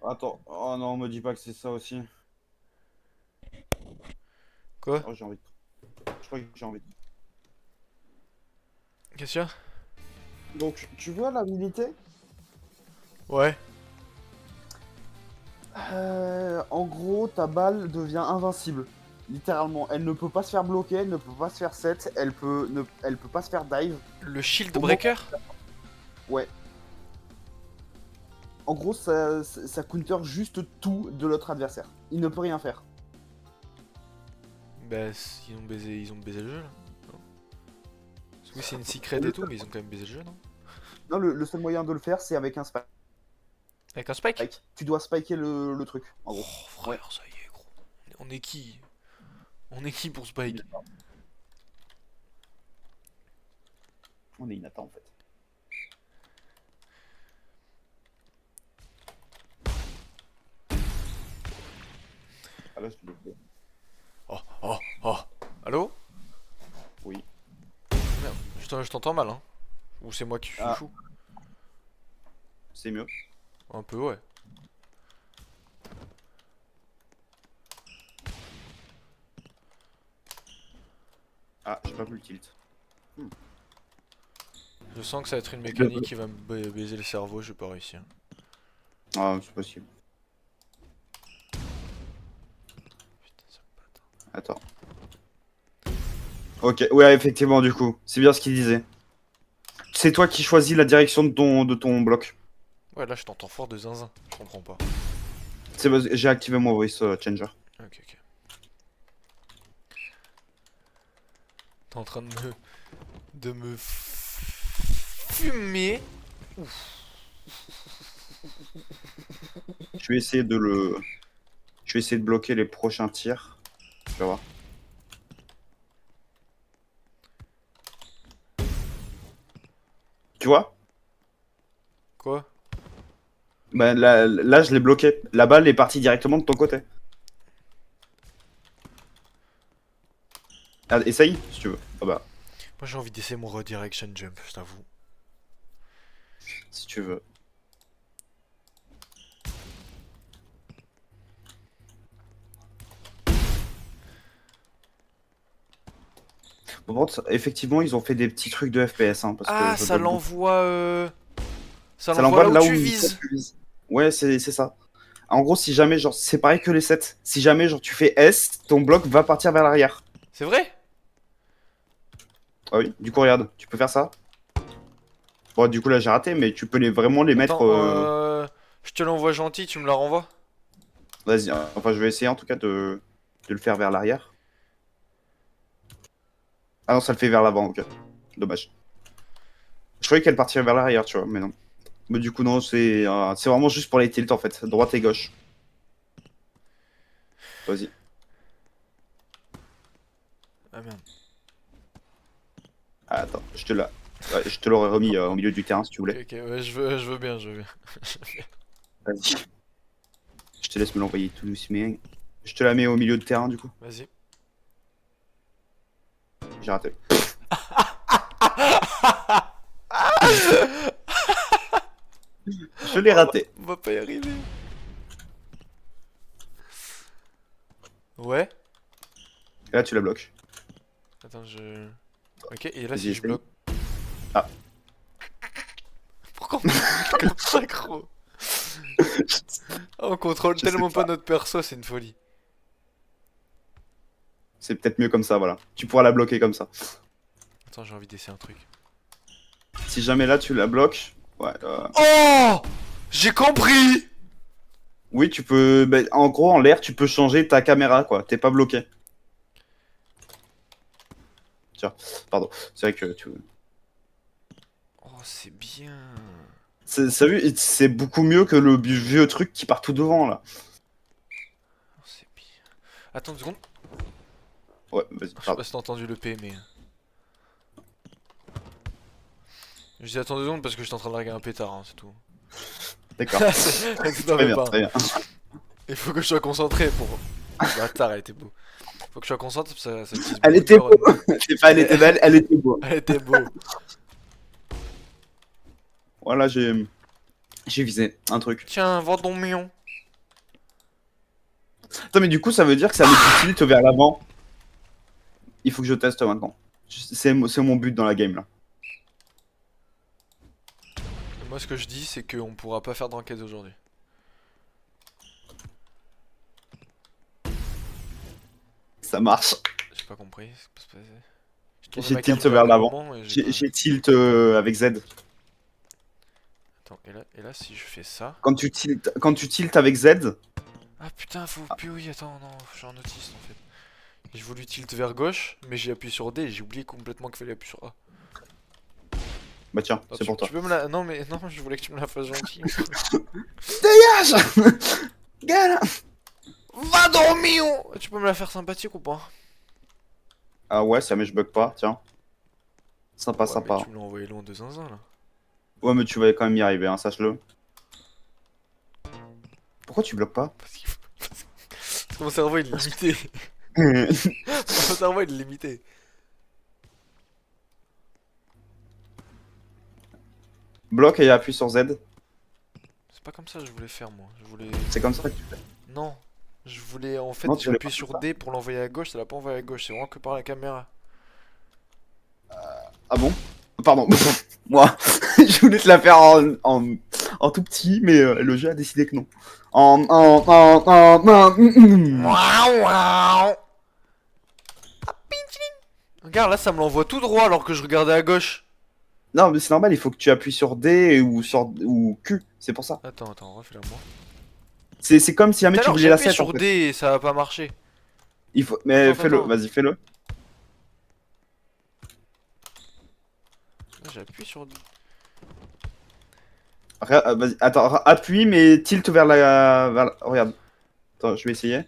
Attends, oh non, me dis pas que c'est ça aussi. Quoi? Oh, j'ai envie de... Je crois que j'ai envie de... Qu'est-ce qu'il y a? Donc, tu vois l'habilité? Ouais. En gros, ta balle devient invincible. Littéralement, elle ne peut pas se faire bloquer, elle ne peut pas se faire set, elle peut pas se faire dive. Le shield Au breaker? Ouais. En gros, ça counter juste tout de l'autre adversaire. Il ne peut rien faire. Bah, ils ont baisé le jeu là. Non. Parce que oui, c'est une secret et tout, mais ils ont quand même baisé le jeu, non? Non, le seul moyen de le faire, c'est avec un spike. Avec un spike? Tu dois spiker le truc, en Oh gros. frère, ça y est, gros. On est qui? On est qui pour spike? On est inattend en fait. Ah là, je l'ai fait. Oh, oh, oh. Allô? Oui. Merde, je t'entends mal, hein. Ou c'est moi qui suis Ah. fou? C'est mieux. Un peu, ouais. Ah, j'ai pas vu le tilt. Je sens que ça va être une mécanique qui va me baiser le cerveau, je vais pas réussir. Ah, c'est possible. Putain, ça me bâtard. Attends. Ok, ouais, effectivement, du coup. C'est bien ce qu'il disait. C'est toi qui choisis la direction de ton bloc. Ouais, là je t'entends fort de zinzin, je comprends pas. C'est parce que j'ai activé mon voice changer. Ok, ok. T'es en train de me fumer. Je vais essayer de le... Je vais essayer de bloquer les prochains tirs. Tu vas voir. Tu vois? Quoi? Bah là, je l'ai bloqué. La balle est partie directement de ton côté. Ah, essaye, si tu veux. Ah bah, Moi j'ai envie d'essayer mon redirection jump, je t'avoue. si tu veux. Bon, par contre, effectivement, ils ont fait des petits trucs de FPS. Hein, parce Ah, que je ça bug beaucoup. l'envoie. Ça Ça l'envoie l'envoie là où tu vises. tu vises. Ouais, c'est ça. En gros, si jamais, genre, c'est pareil que les 7. Si jamais, genre, tu fais S, ton bloc va partir vers l'arrière. C'est vrai? Ah oui, du coup, regarde, tu peux faire ça. Bon, du coup, là, j'ai raté, mais tu peux vraiment les mettre. Attends, je te l'envoie gentil, tu me la renvoies? Vas-y, enfin, je vais essayer en tout cas de le faire vers l'arrière. Ah non, ça le fait vers l'avant, ok. Dommage. Je croyais qu'elle partirait vers l'arrière, tu vois, mais non. Mais du coup, non, c'est vraiment juste pour les tilts en fait, droite et gauche. Vas-y. Ah merde. Ah, attends, ouais, je te l'aurais remis au milieu du terrain si tu Ok, voulais. ok, ouais, je veux bien, je veux bien. Vas-y. Je te laisse me l'envoyer tout doucement. Je te la mets au milieu de terrain, du coup. Vas-y. J'ai raté. Je l'ai raté. On va pas y arriver. Ouais. Et là, tu la bloques. Attends, je... Ok, et là Vas-y, si je essaye. bloque... Ah. Pourquoi on fait comme ça, gros? On contrôle Je sais tellement pas pas. notre perso, c'est une folie. C'est peut-être mieux comme ça, voilà. Tu pourras la bloquer comme ça. Attends, j'ai envie d'essayer un truc. Si jamais là, tu la bloques... Ouais, Oh! J'ai compris! oui, tu peux. Ben, en gros, en l'air, tu peux changer ta caméra, quoi. T'es pas bloqué. Tiens, pardon. C'est vrai que tu. Oh, c'est bien. C'est beaucoup mieux que le vieux truc qui part tout devant, là. Oh, c'est bien. Attends une seconde. Ouais, vas-y, Je sais pardon. pas si t'as entendu le P, mais... Je dis attends 2 secondes parce que j'étais en train de larguer un pétard, hein, c'est tout. D'accord. T'en Très fais bien, pas. très bien. Il faut que je sois concentré pour... Bâtard, elle était beau. Faut que je sois concentré parce que ça utilise Elle beaucoup de était beau. neurones. C'est pas, elle était belle, elle était beau. Elle était beau. Voilà, j'ai visé un truc. Tiens, vends ton mignon. Attends, mais du coup, ça veut dire que ça met du tilt vers l'avant. Il faut que je teste maintenant. C'est mon but dans la game, là. Et moi, ce que je dis, c'est qu'on pourra pas faire d'enquête aujourd'hui. Ça marche. J'ai pas compris ce qui peut se passer. Je tourne J'ai ma tilt cam vers au l'avant. moment et j'ai pas... J'ai tilt avec Z. Attends, et là, si je fais ça... Quand tu tiltes avec Z, Ah putain, faut... Puis oui, attends, non, je suis un autiste en fait. J'ai voulu tilt vers gauche, mais j'ai appuyé sur D et j'ai oublié complètement qu'il fallait appuyer sur A. bah tiens, Attends, c'est pour toi. Tu peux me la... Non mais non, je voulais que tu me la fasses gentille. Dégage. Gala. Va dormir! Tu peux me la faire sympathique ou pas? Ah ouais, ça mais je bug pas, tiens. Sympa, Ouais, sympa. mais tu me l'as envoyé loin de zinzin là. Ouais, mais tu vas quand même y arriver, hein, sache-le. Pourquoi tu bloques pas? Parce que mon cerveau il est limité. Mon cerveau il est limité. Bloque et appuie sur Z. C'est pas comme ça que je voulais faire moi. Je voulais... C'est comme ça que tu fais. Non. Je voulais en fait Non, tu j'ai voulais appuyé pas sur faire ça. D pour l'envoyer à gauche, ça l'a pas envoyé à gauche, c'est vraiment que par la caméra. Ah bon? Pardon. Moi, je voulais te la faire en tout petit, mais le jeu a décidé que non. Waouh waouh. Regarde là ça me l'envoie tout droit alors que je regardais à gauche. Non, mais c'est normal, il faut que tu appuies sur D ou Q, c'est pour ça. Attends, refais-la moi. C'est comme si jamais Tout à tu l'heure voulais j'ai la appuyé 7 en sur fait. D et ça a pas marché. Il faut... Mais Attends, fais-le, attends. vas-y, fais-le. Là, j'ai appuyé sur D. Vas-y, attends, appuie, mais tilt Regarde. Attends, je vais essayer.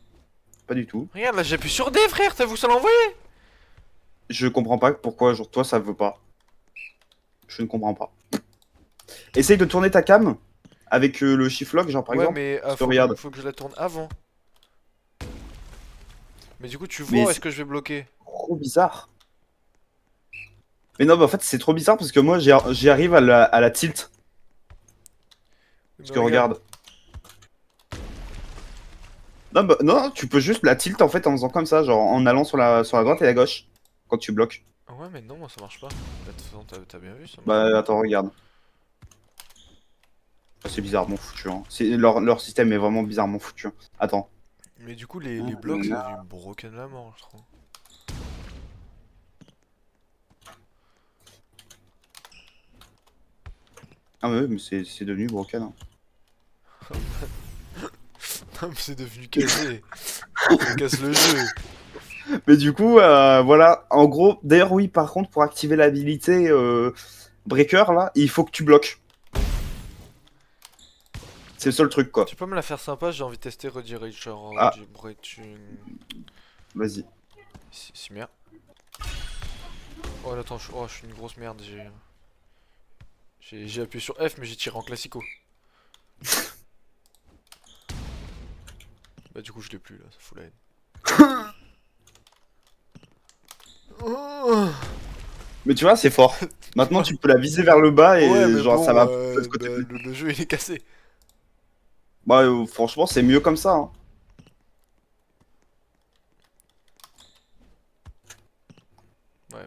Pas du tout. Regarde là j'appuie sur D frère, t'as vu ça l'envoyer? Je comprends pas pourquoi, genre, toi, ça veut pas. Je ne comprends pas. Essaye de tourner ta cam avec le shift lock, genre, par Ouais exemple. mais Parce que regarde. faut que je la tourne avant. Mais du coup tu Mais vois où c'est- est-ce que je vais bloquer? Trop bizarre. Mais non, mais en fait, c'est trop bizarre parce que moi, j'y arrive à la tilt. Parce Mais que regarde. Non, bah, non, tu peux juste la tilt en fait en faisant comme ça, genre en allant sur la droite et la gauche quand tu bloques. Ouais mais non moi ça marche pas. Bah, de toute façon t'as bien vu ça marche. Bah attends, regarde. Ah, c'est bizarrement foutu. Hein. Leur système est vraiment bizarrement foutu. Hein. Attends. Mais du coup les blocs c'est devenu broken la mort je trouve. Ah ouais, mais c'est devenu broken. Hein. Non mais c'est devenu casé. Ça casse le jeu. Mais du coup, voilà. En gros, d'ailleurs, oui, par contre, pour activer l'habilité breaker, là, il faut que tu bloques. C'est le seul truc, quoi. Tu peux me la faire sympa, j'ai envie de tester Redirector. Ah. Vas-y. Si merde. Oh là, attends, je suis une grosse merde, j'ai appuyé sur F mais j'ai tiré en classico. Bah du coup je l'ai plus là, ça fout la haine. Oh. Mais tu vois, c'est fort. Maintenant, tu peux la viser vers le bas et Ouais mais genre bon, ça va. bah, le jeu il est cassé. Bah, franchement, c'est mieux comme ça. Hein.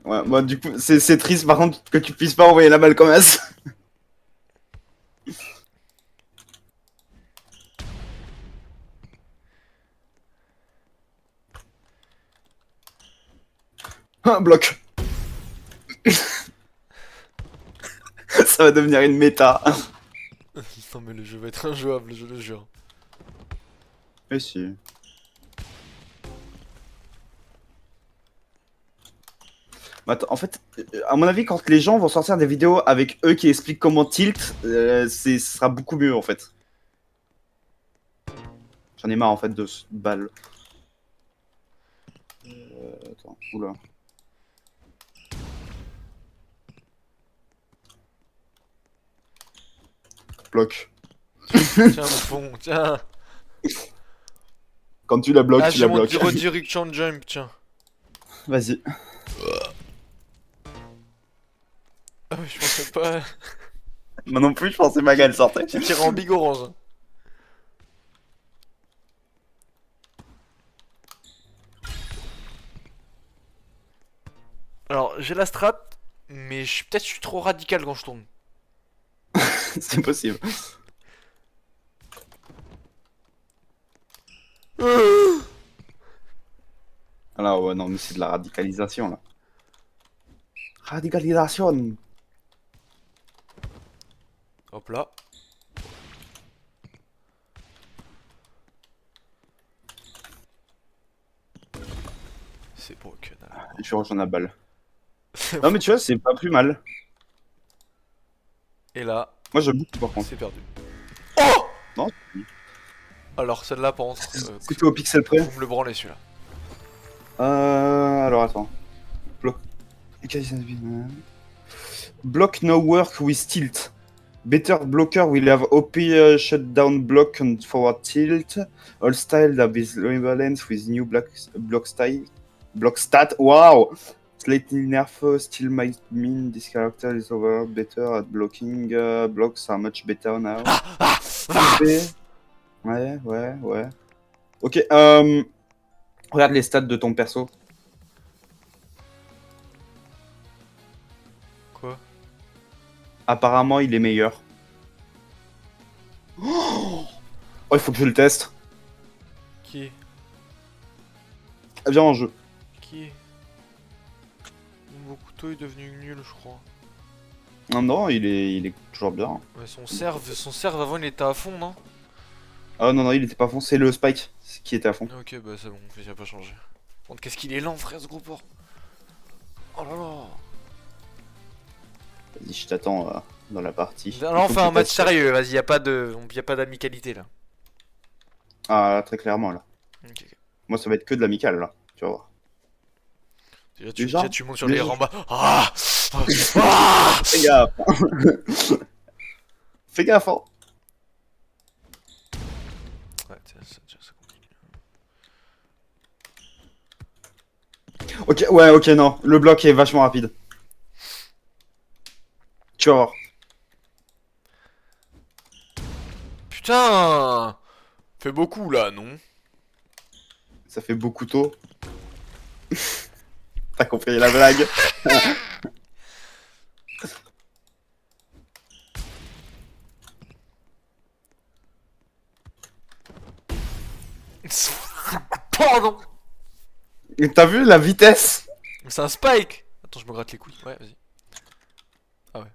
Ouais, bah, du coup, c'est triste par contre que tu puisses pas envoyer la balle comme as. Un bloc. Ça va devenir une méta. Non mais le jeu va être injouable, je le jure. Mais si. Bah, en fait, à mon avis, quand les gens vont sortir des vidéos avec eux qui expliquent comment tilt, ce sera beaucoup mieux en fait. J'en ai marre en fait de ce balle. Attends, oula. Bloc. Tiens mon pont, tiens. Quand tu la bloques, Ah tu j'ai la mon bloques. Redirection Jump, tiens. Vas-y. Ah mais je pensais pas. Moi non plus, je pensais pas qu'elle sortait. J'ai tiré en big orange. Alors j'ai la strat, mais peut-être je suis trop radical quand je tourne. C'est possible. Alors ouais, non, mais c'est de la radicalisation là. Radicalisation. Hop là. C'est broken. Alors. Et tu rejoins la balle. Non mais tu vois, c'est pas plus mal. Et là, Moi j'aime beaucoup par contre. c'est perdu. Oh Non, Alors celle-là, par contre, c'était au pixel près. vous me le branlez celui-là. Alors attends. Block. Block no work with tilt. Better blocker will have OP shutdown block on forward tilt. All style that is rebalance with new block style. Block stat. Wow! Slightly nerf still might mean this character is overall better at blocking. Blocks are much better now. OP. Ouais. Ok, regarde les stats de ton perso. Quoi? Apparemment, il est meilleur. Oh, il faut que je le teste. Qui? Viens en jeu. Qui? Mon couteau est devenu nul, je crois. Non, il est toujours bien. Ouais, son serve avant il était à fond, non? Ah non, il était pas à fond, c'est le Spike qui était à fond. Ok, bah c'est bon, il a pas changé. Par contre, qu'est-ce qu'il est lent, frère, ce gros porc. Oh là là. Vas-y, je t'attends dans la partie. Là, on Il faut fait que un je match teste. sérieux, vas-y, y a pas d'amicalité là. Ah, là, très clairement, là. Ok. Moi, ça va être que de l'amical, là. Tu vas voir. Déjà, tu montes sur déjà, les rambas. Ah ah Fais gaffe. Fais gaffe, hein. Ouais, c'est compliqué. Ok, non. Le bloc est vachement rapide. Tu vas voir. Putain! Fait beaucoup là, non? Ça fait beaucoup tôt. T'as compris la blague? Pardon! T'as vu la vitesse? Mais c'est un spike! Attends, je me gratte les couilles. Ouais, vas-y. Ah ouais.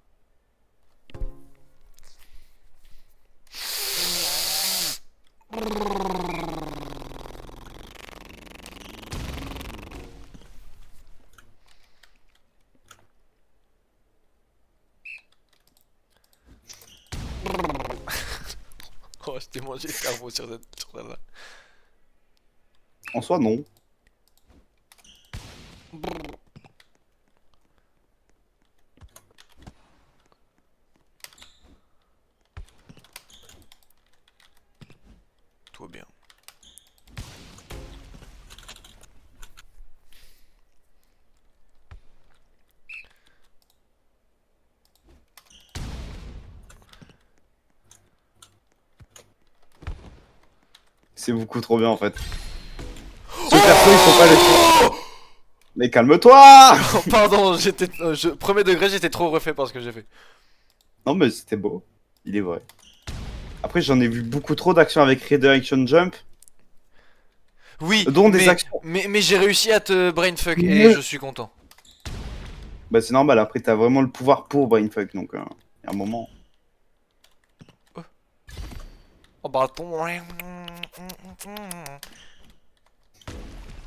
Oh, je t'ai mangé le cerveau sur celle-là. En soi, non. Tout va bien. C'est beaucoup trop bien en fait. Ce perso, il faut pas le... Mais calme-toi! Oh, pardon, premier degré, j'étais trop refait par ce que j'ai fait. Non mais c'était beau. Il est vrai. Après, j'en ai vu beaucoup trop d'actions avec Redirection Jump. Oui, Dont des actions. mais j'ai réussi à te brainfuck et Mais- je suis content. Bah c'est normal, après t'as vraiment le pouvoir pour Brainfuck, donc il y a un moment. Oh bâton.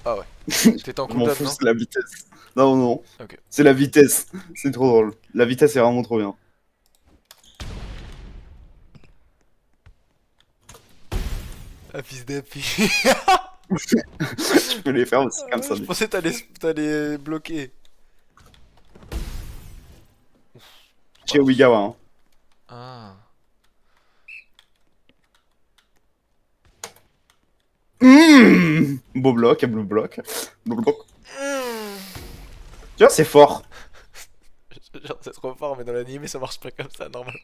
Ah ouais. T'étais en Je m'en cooldown, fous, non? c'est la vitesse. Non. Ok. C'est la vitesse. C'est trop drôle. La vitesse est vraiment trop bien. Ah fils d'appui. Tu peux les faire aussi comme ça. Je pensais que t'allais bloquer. Chez Obigawa. Hein. Ah. Beau bloc, blue bloc. Blue bloc. Tu vois, c'est fort. Genre c'est trop fort mais dans l'anime ça marche pas comme ça normalement.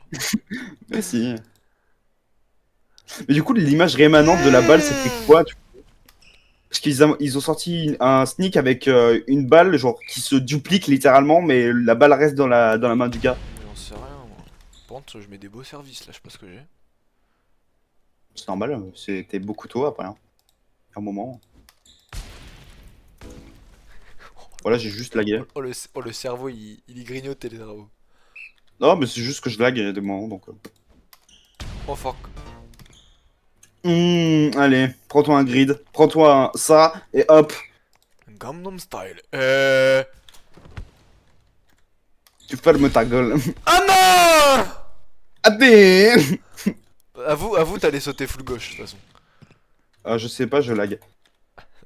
Mais si. Mais du coup, l'image rémanente de la balle, c'était quoi Parce qu'ils ont sorti un sneak avec une balle genre qui se duplique littéralement, mais la balle reste dans la main du gars. Mais j'en sais rien moi. Par contre je mets des beaux services là, je sais pas ce que j'ai. C'est normal, c'était beaucoup tôt après. Hein. Un moment. Voilà, j'ai juste lagué. Oh le cerveau il y grignotait les cerveaux. Non, mais c'est juste que je lag des moments donc. Oh fuck. Allez, prends-toi un grid, prends-toi ça, et hop, Gangnam Style. tu fermes ta gueule. Ah non! Allez. Avoue, t'allais sauter full gauche, de toute façon. Ah, je sais pas, je lag.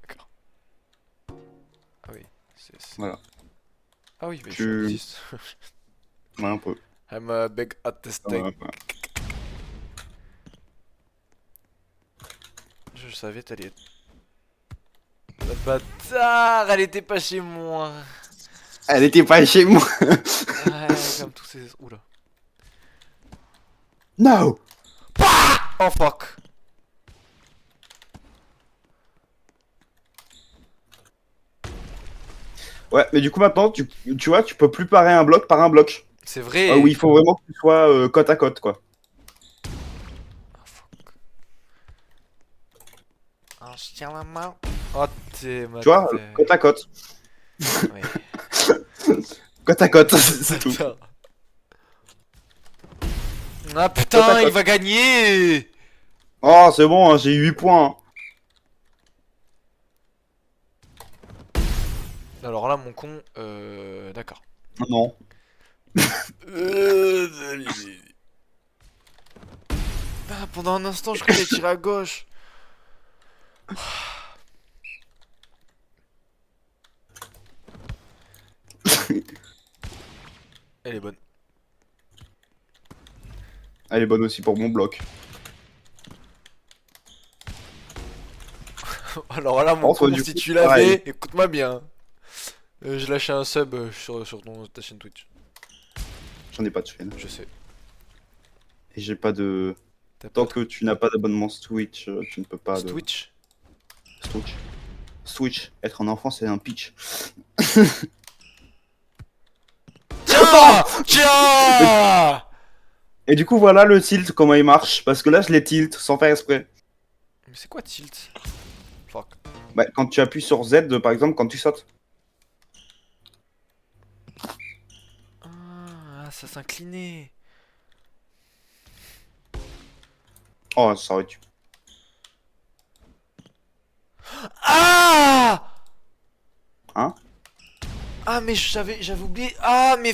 D'accord. Ah oui. Voilà. Ah oui, mais Tu- je suis autiste. Ouais, un peu. I'm a big autistic. Ouais. Je savais t'allais être... La bâtard, elle était pas chez moi. Elle était pas chez moi. Ouais, comme tous ces... Oula. No. Oh fuck. Ouais, mais du coup maintenant, tu vois, tu peux plus parer un bloc par un bloc. C'est vrai. Ah oui, il faut vraiment que tu sois côte à côte, quoi. Ah fuck. Ah, je tiens la main. Oh t'es ma Tu vois, tête. côte à côte. Ouais. Côte à côte, c'est tout. Attends. Ah putain, il va gagner. Oh, c'est bon, hein, j'ai 8 points. Hein. Alors là, mon con, d'accord. Non. Ah, pendant un instant, je croyais tirer à gauche. Elle est bonne. Elle est bonne aussi pour mon bloc. Alors là, mon Oh, toi, con, du si coup, tu pareil. l'avais, écoute-moi bien. Je lâchais un sub sur ta chaîne Twitch. J'en ai pas de chaîne. Je sais. Et j'ai pas de... T'as Tant pas que tu n'as pas d'abonnement Switch, tu ne peux pas de de... Twitch. Switch. Switch. Être un enfant, c'est un pitch. Tiens! Tiens! Et du coup, voilà le tilt, comment il marche. Parce que là, je les tilt sans faire exprès. Mais c'est quoi tilt? Fuck. Bah, quand tu appuies sur Z, par exemple, quand tu sautes. Ah, ça s'inclinait. Oh, ça aurait dû. Ah! Hein? Ah, mais j'avais oublié. Ah, mais.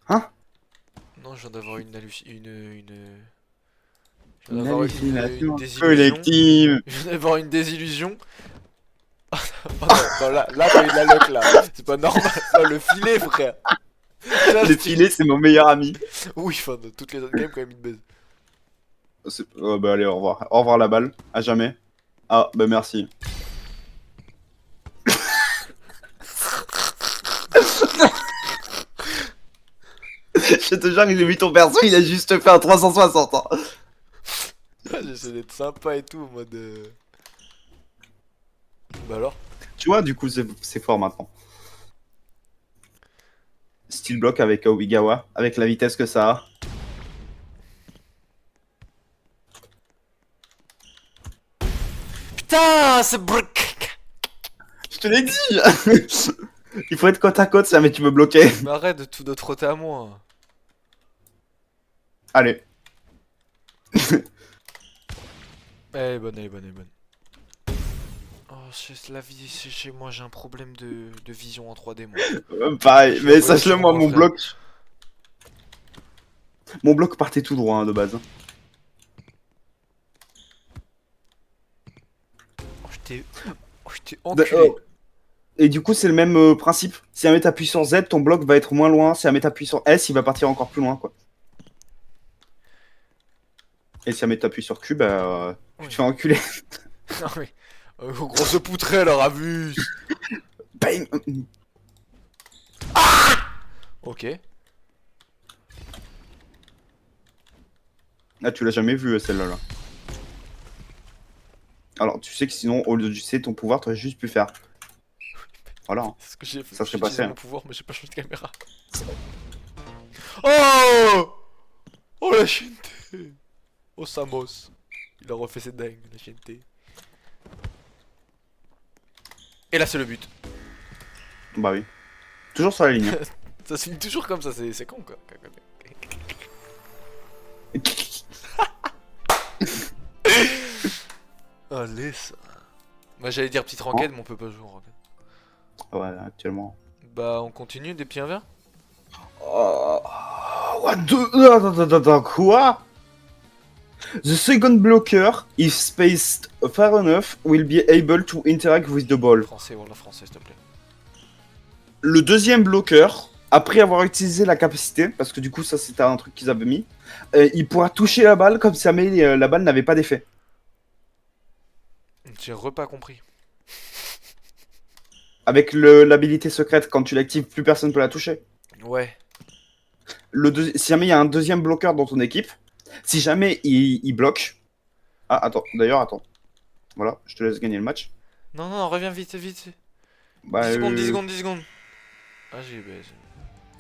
Hein? Non, je viens d'avoir une Je viens Une d'avoir hallucination désillusion. collective. Je viens d'avoir une désillusion. Oh non, non, là t'as eu de la luck là. C'est pas normal. Non, le filet, frère. Ça, Le c'était- filet, c'est mon meilleur ami. Oui, enfin, dans toutes les autres games, quand même, il te baise. Oh, bah allez, au revoir. Au revoir la balle. À jamais. Ah, bah merci. Je te jure que j'ai vu ton perso, il a juste fait un 360. Hein. J'essaie d'être sympa et tout, en mode. Bah alors? Tu vois, du coup, c'est fort maintenant. Steel block avec Obigawa, avec la vitesse que ça a. Putain, c'est brick. Je te l'ai dit. Il faut être côte à côte si jamais tu veux bloquer. Mais arrête de trotter à moi. Allez. Elle est bonne, elle est bonne, elle est bonne. Oh, la vie, c'est chez moi, j'ai un problème de vision en 3D, moi. Pareil, Je mais vois sache-le sur moi, mon mon frère. bloc... Mon bloc partait tout droit hein, de base. Oh, je t'ai enculé. Oh. Et du coup, c'est le même principe. Si jamais t'appuies sur Z, ton bloc va être moins loin. Si jamais t'appuies sur S, il va partir encore plus loin, quoi. Et si jamais t'appuies sur Q, bah... Tu Oui. te fais enculer. Non mais... grosse poutrelle, alors abuse. Bang. Ok. Ah, tu l'as jamais vu, celle-là, là. Alors, tu sais que sinon, au lieu de C, ton pouvoir, t'aurais juste pu faire... Voilà. hein. C'est ce que j'ai fait. Ça serait J'ai passé, utilisé hein. mon pouvoir, mais j'ai pas changé de caméra. Oh! Oh la chienté! Oh Samos. Il a refait ses dingues, la chienté. Et là c'est le but. Bah oui. Toujours sur la ligne. Ça se finit toujours comme ça, c'est con quoi. Allez, ça. Moi j'allais dire petite ranked, mais on peut pas jouer en ranked. Ouais, actuellement. Bah, on continue des petits 1v1. What the... Attends, quoi? The second blocker, if spaced far enough, will be able to interact with the ball. Français, voilà, français, s'il te plaît. Le deuxième bloqueur, après avoir utilisé la capacité, parce que du coup ça c'était un truc qu'ils avaient mis, il pourra toucher la balle comme si jamais la balle n'avait pas d'effet. J'ai repas compris. Avec l'habilité secrète, quand tu l'actives, plus personne peut la toucher. Ouais. Si jamais il y a un deuxième bloqueur dans ton équipe, si jamais il bloque... Ah attends, d'ailleurs attends. Voilà, je te laisse gagner le match. Non, non, reviens vite, vite. Bah, 10 secondes, 10 secondes, 10 secondes. Ah, j'ai... Bah,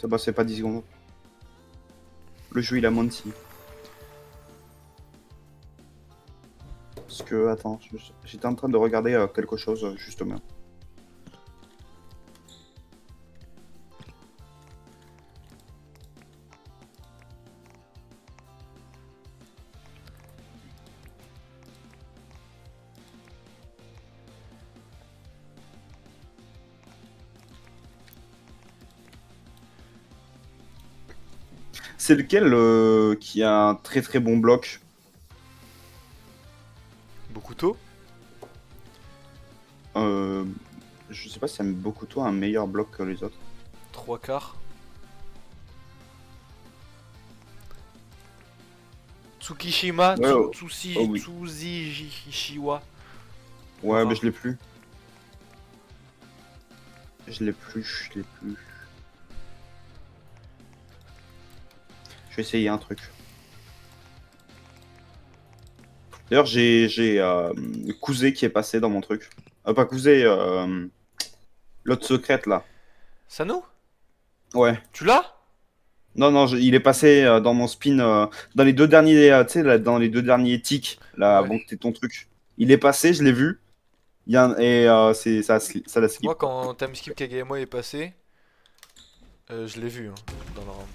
Ça bah c'est pas 10 secondes. Le jeu il a menti. Parce que, attends, j'étais en train de regarder quelque chose justement. C'est lequel qui a un très très bon bloc? Bokuto. Je sais pas si Bokuto a un meilleur bloc que les autres. 3 quarts. Tsukishima, Ouais, oh. Tsushi, Oh oui. Tsuzijishiwa. Ouais, Enfin. mais je l'ai plus. Je l'ai plus. Je vais essayer un truc. D'ailleurs, j'ai Kouzé qui est passé dans mon truc. Pas Kouzé, l'autre secrète là. Sano? Ouais. Tu l'as? Non, il est passé dans mon spin, dans les deux derniers, tu sais, là, dans les deux derniers tics, là, Ouais. avant que t'aies ton truc. Il est passé, je l'ai vu. Et ça l'a slip. Moi, quand Timeskip Kageyama est passé, je l'ai vu hein, dans le round.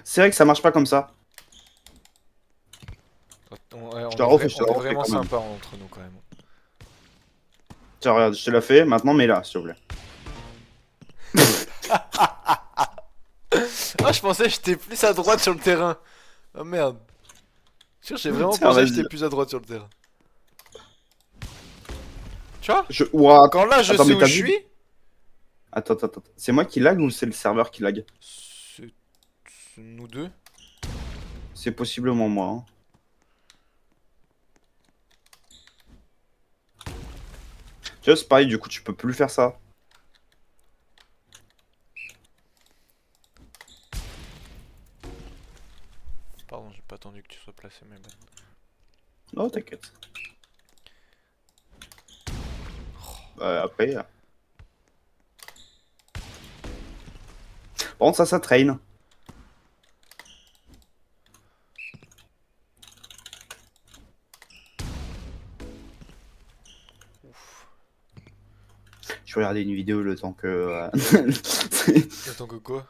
C'est vrai que ça marche pas comme ça. On te la refais, on est refais vraiment quand même. sympa entre nous quand même. Tiens, regarde, je te l'ai fait, maintenant mets-la, s'il te plaît. Ah, je pensais que j'étais plus à droite sur le terrain. Oh merde. Sûr, j'ai vraiment Tiens, pensé que vas-y. j'étais plus à droite sur le terrain. Tu vois? Ouah, Quand là, je Attends, sais mais où t'as je vu suis. attends. C'est moi qui lag ou c'est le serveur qui lag? C'est nous deux. C'est possiblement moi. Hein. Tu vois, c'est pareil, du coup, tu peux plus faire ça. Pardon, j'ai pas attendu que tu sois placé, mais bon. Non, t'inquiète. Après. Par contre, ça traîne. Ouf. Je vais regarder une vidéo le temps que. Attends que quoi?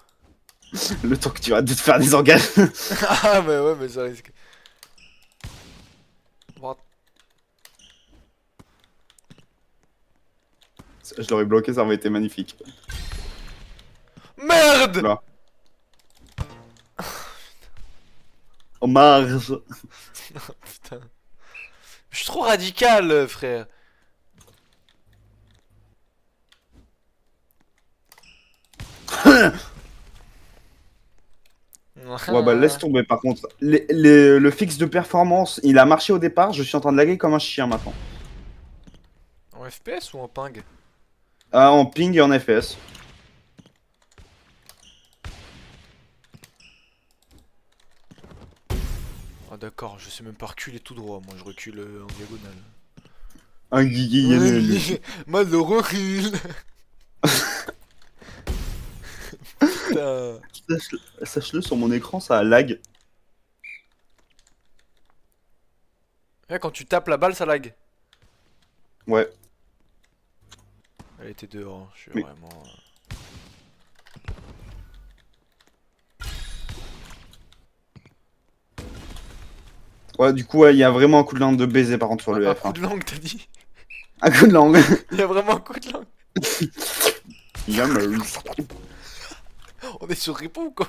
le temps que tu arrêtes de te faire des engages. Ah, mais ouais, mais ça risque. What? Je l'aurais bloqué, ça aurait été magnifique. Merde! Là. En marge. Putain. Je suis trop radical, frère. Ouais, bah laisse tomber par contre. Le fixe de performance, il a marché au départ, je suis en train de laguer comme un chien maintenant. En FPS ou en ping? En ping et en FPS. Ah d'accord, je sais même pas reculer tout droit, moi je recule en diagonale. Un guigui. Moi le recul. Putain. Sache-le, sur mon écran, ça a lag. Ouais, quand tu tapes la balle, ça lag. Ouais. Elle était dehors, hein. Je suis Mais- vraiment. Ouais, du coup, ouais, il y a vraiment un coup de langue de baiser par contre sur le Un F. coup Hein. de langue, t'as dit? Un coup de langue. Il y a vraiment un coup de langue. Yummers. On est sur Repo ou quoi?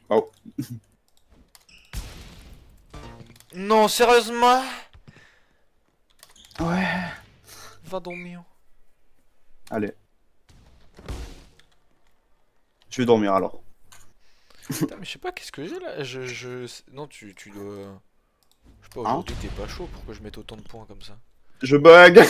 Oh. Non, sérieusement? Ouais. Va dormir. Allez. Je vais dormir alors. Putain, mais je sais pas, qu'est-ce que j'ai là? Non, tu dois. Je sais pas, Hein? aujourd'hui t'es pas chaud pour que je mette autant de points comme ça. Je bug.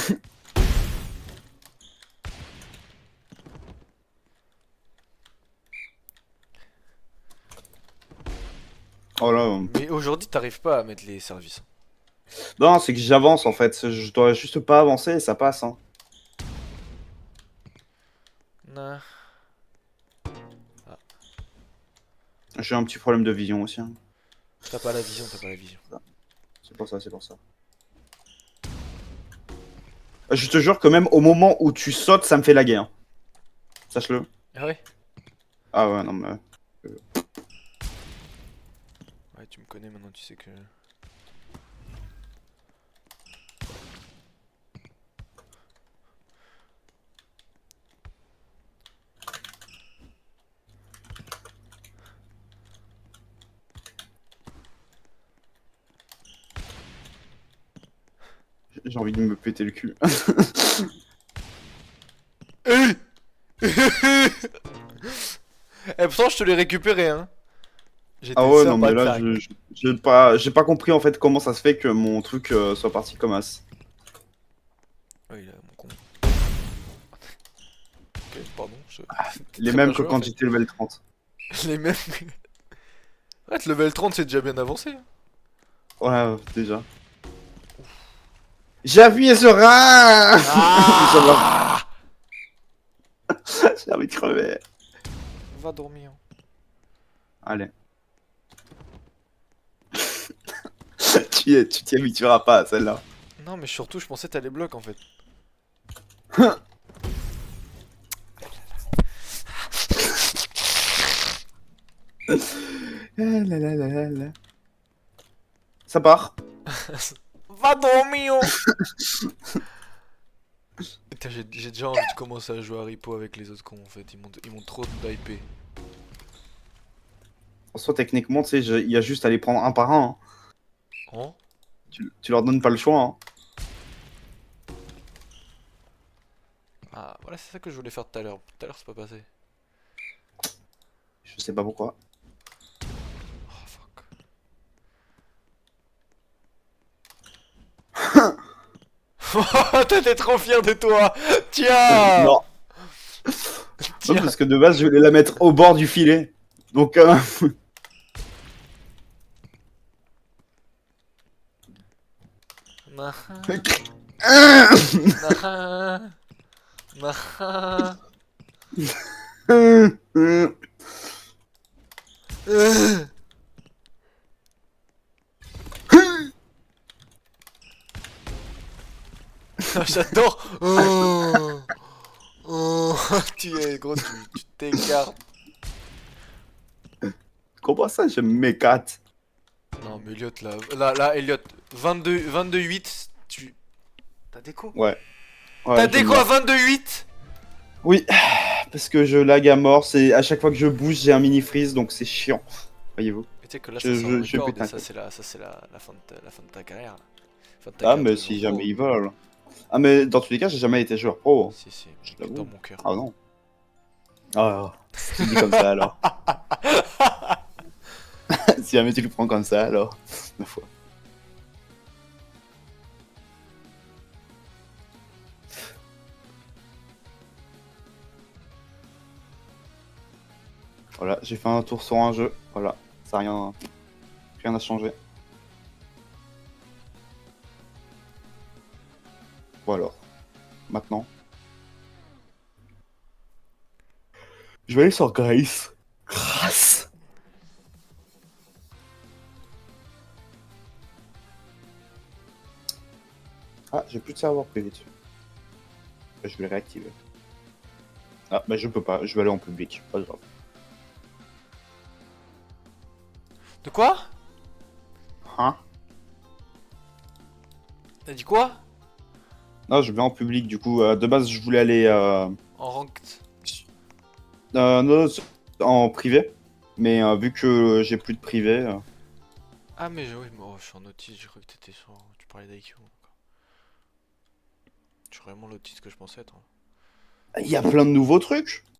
Oh là. Mais aujourd'hui t'arrives pas à mettre les services. Non, c'est que j'avance en fait. Je dois juste pas avancer et ça passe. Hein. Nah. J'ai un petit problème de vision aussi. Hein. T'as pas la vision, t'as pas la vision. C'est pour ça, c'est pour ça. Je te jure que même au moment où tu sautes, ça me fait laguer. Hein. Sache-le. Ah ouais? Ah ouais, non mais... Ouais, tu me connais maintenant, tu sais que. J'ai envie de me péter le cul. Eh, pourtant, je te l'ai récupéré, hein. J'étais Ah ouais, sûr non pas mais de là, faire. j'ai pas compris en fait comment ça se fait que mon truc soit parti comme as. Ouais, il a mon con. Ok, pardon. Les Très mêmes bien que joué, en quand fait. j'étais level 30. Les mêmes. Ouais, le level 30, c'est déjà bien avancé. Hein. Ouais, déjà. J'ai appuyé sur un. Ah J'ai envie de crever. Va dormir. Allez. Tu t'y habitueras pas à celle-là. Non, mais surtout, je pensais t'allais bloc en fait. Ça part. Va dormir. Putain, j'ai déjà envie de commencer à jouer à Ripo avec les autres cons en fait. Ils m'ont trop d'hypé. En soi, techniquement, tu sais, il y a juste à les prendre un par un. Hein. Hein? Tu leur donnes pas le choix. Hein. Ah, voilà, c'est ça que je voulais faire tout à l'heure. Tout à l'heure, c'est pas passé. Je sais pas pourquoi. Oh fuck. T'étais trop fier de toi. Tiens. Non. Tiens. Non, parce que de base, je voulais la mettre au bord du filet. Donc, Nah. Ah Nah. Nah. J'adore. Oh. Oh. Tu es gros, tu t'écartes. Comment ça, je m'écarte? Non, mais Elliot, là, Elliot, 22-8, tu... T'as déco? Ouais. Ouais, T'as je déco meurs. à 22-8? Oui, parce que je lag à mort. C'est à chaque fois que je bouge, j'ai un mini freeze, donc c'est chiant. Voyez-vous. Mais tu sais que là, Je- ça sort un je record, pète et un ça, câble. c'est la fin de ta carrière. Là. Fin de ta Ah, carrière mais de si joueur jamais pro. ils veulent. Ah, mais dans tous les cas, j'ai jamais été joueur pro. Si, si, Je mais l'avoue. dans mon cœur. Ah non. Ah, tu dis comme ça alors. Si jamais tu le prends comme ça alors. Ma foi. Voilà, j'ai fait un tour sur un jeu. Voilà, ça a rien à changer. Bon alors, maintenant. Je vais aller sur Grace. Grace. Ah, j'ai plus de serveur privé dessus. Bah, je vais le réactiver. Ah, bah je peux pas, je vais aller en public, pas grave. De quoi? Hein? T'as dit quoi? Non, je vais en public du coup. De base, je voulais aller En ranked. non, en privé. Mais vu que j'ai plus de privé, Ah mais oui, mais oh, je suis en autiste, j'ai cru que t'étais sur... Tu parlais d'IQ. Je suis vraiment l'autiste que je pensais, toi. il y a plein de nouveaux trucs.